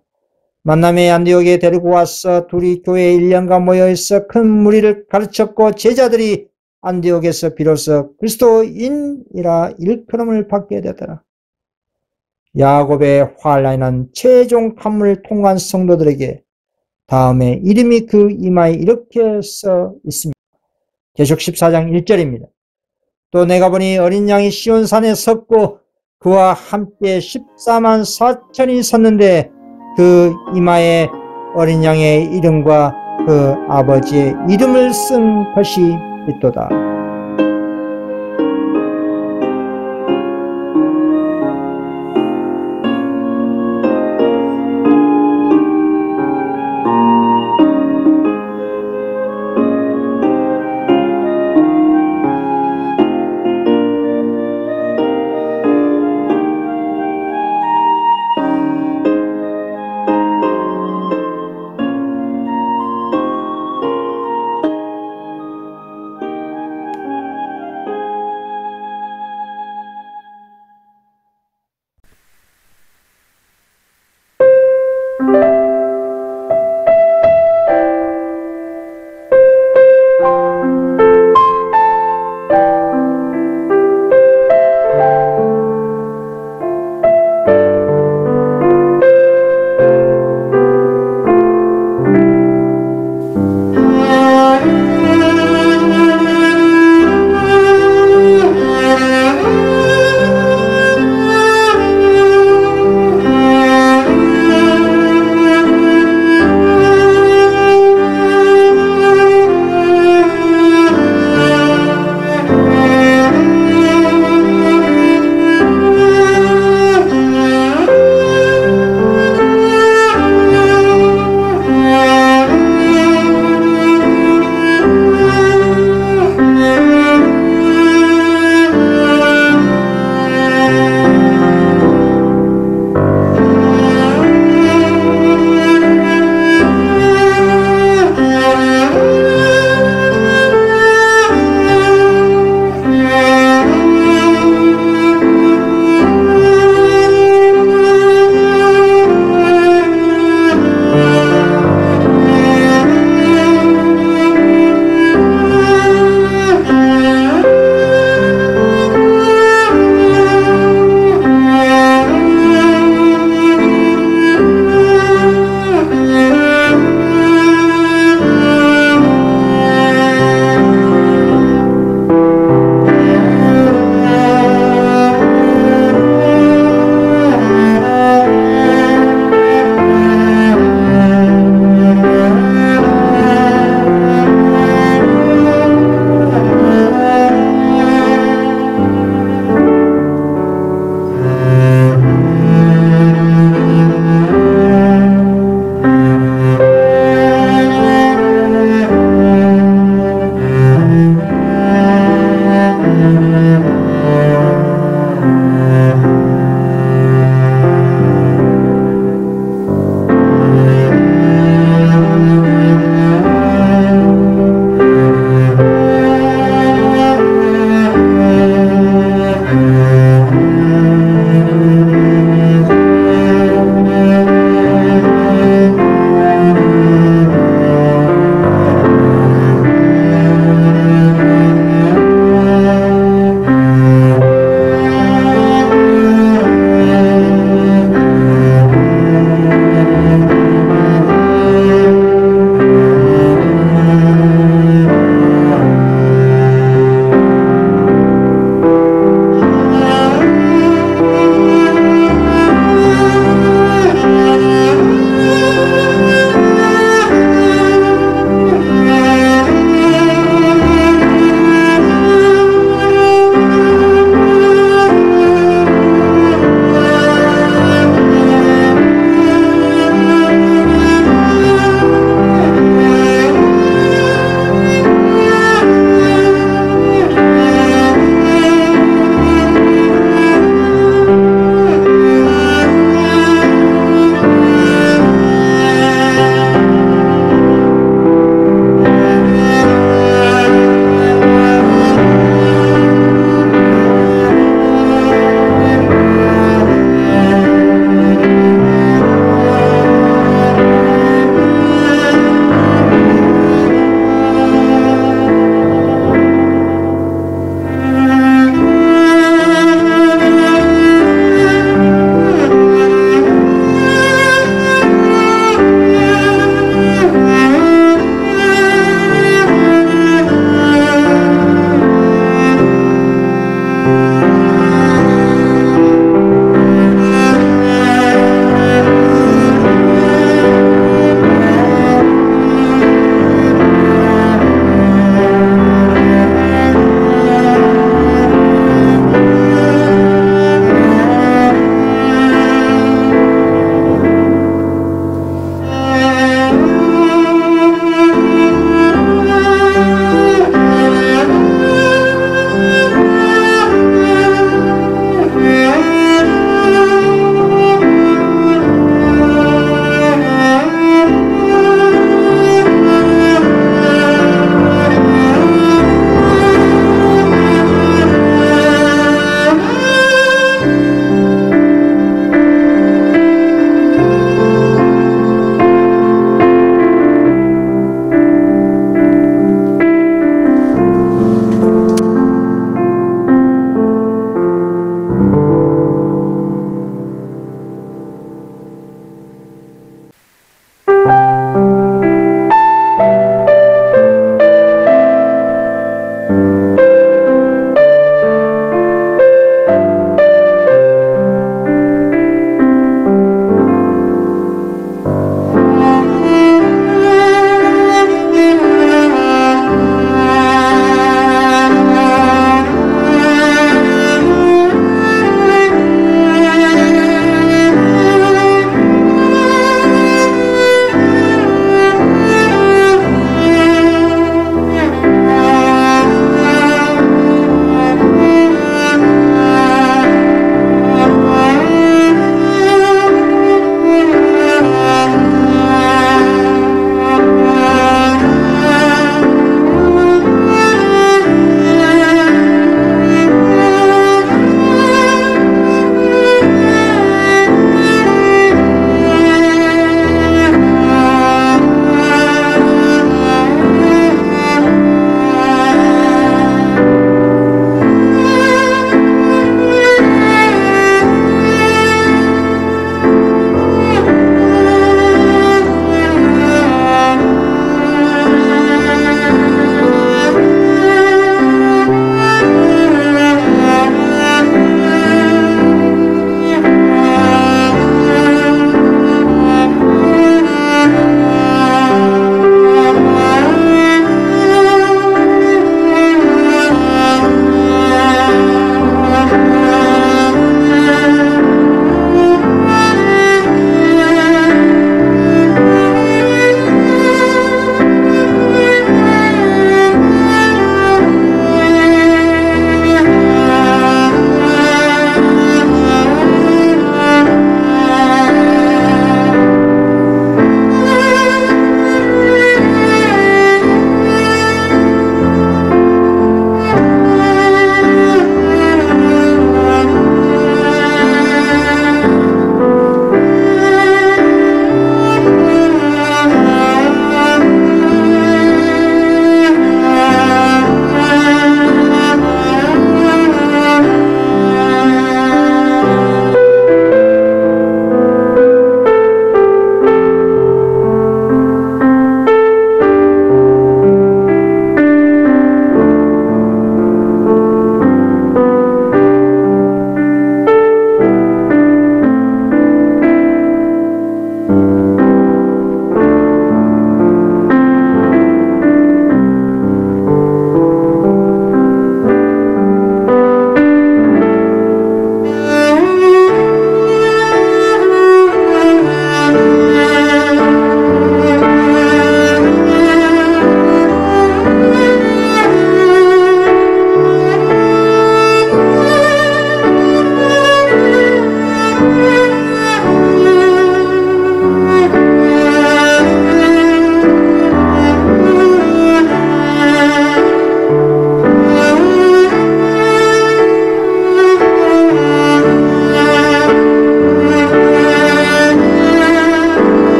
만남의 안디옥에 데리고 와서 둘이 교회에 1년간 모여있어 큰 무리를 가르쳤고 제자들이 안디옥에서 비로소 그리스도인이라 일컬음을 받게 되더라. 야곱의 환란이란 최종 판문을 통과한 성도들에게 다음에 이름이 그 이마에 이렇게 써 있습니다. 계시록 14장 1절입니다. 또 내가 보니 어린 양이 시온산에 섰고 그와 함께 14만 4천이 섰는데 그 이마에 어린 양의 이름과 그 아버지의 이름을 쓴 것이 있도다.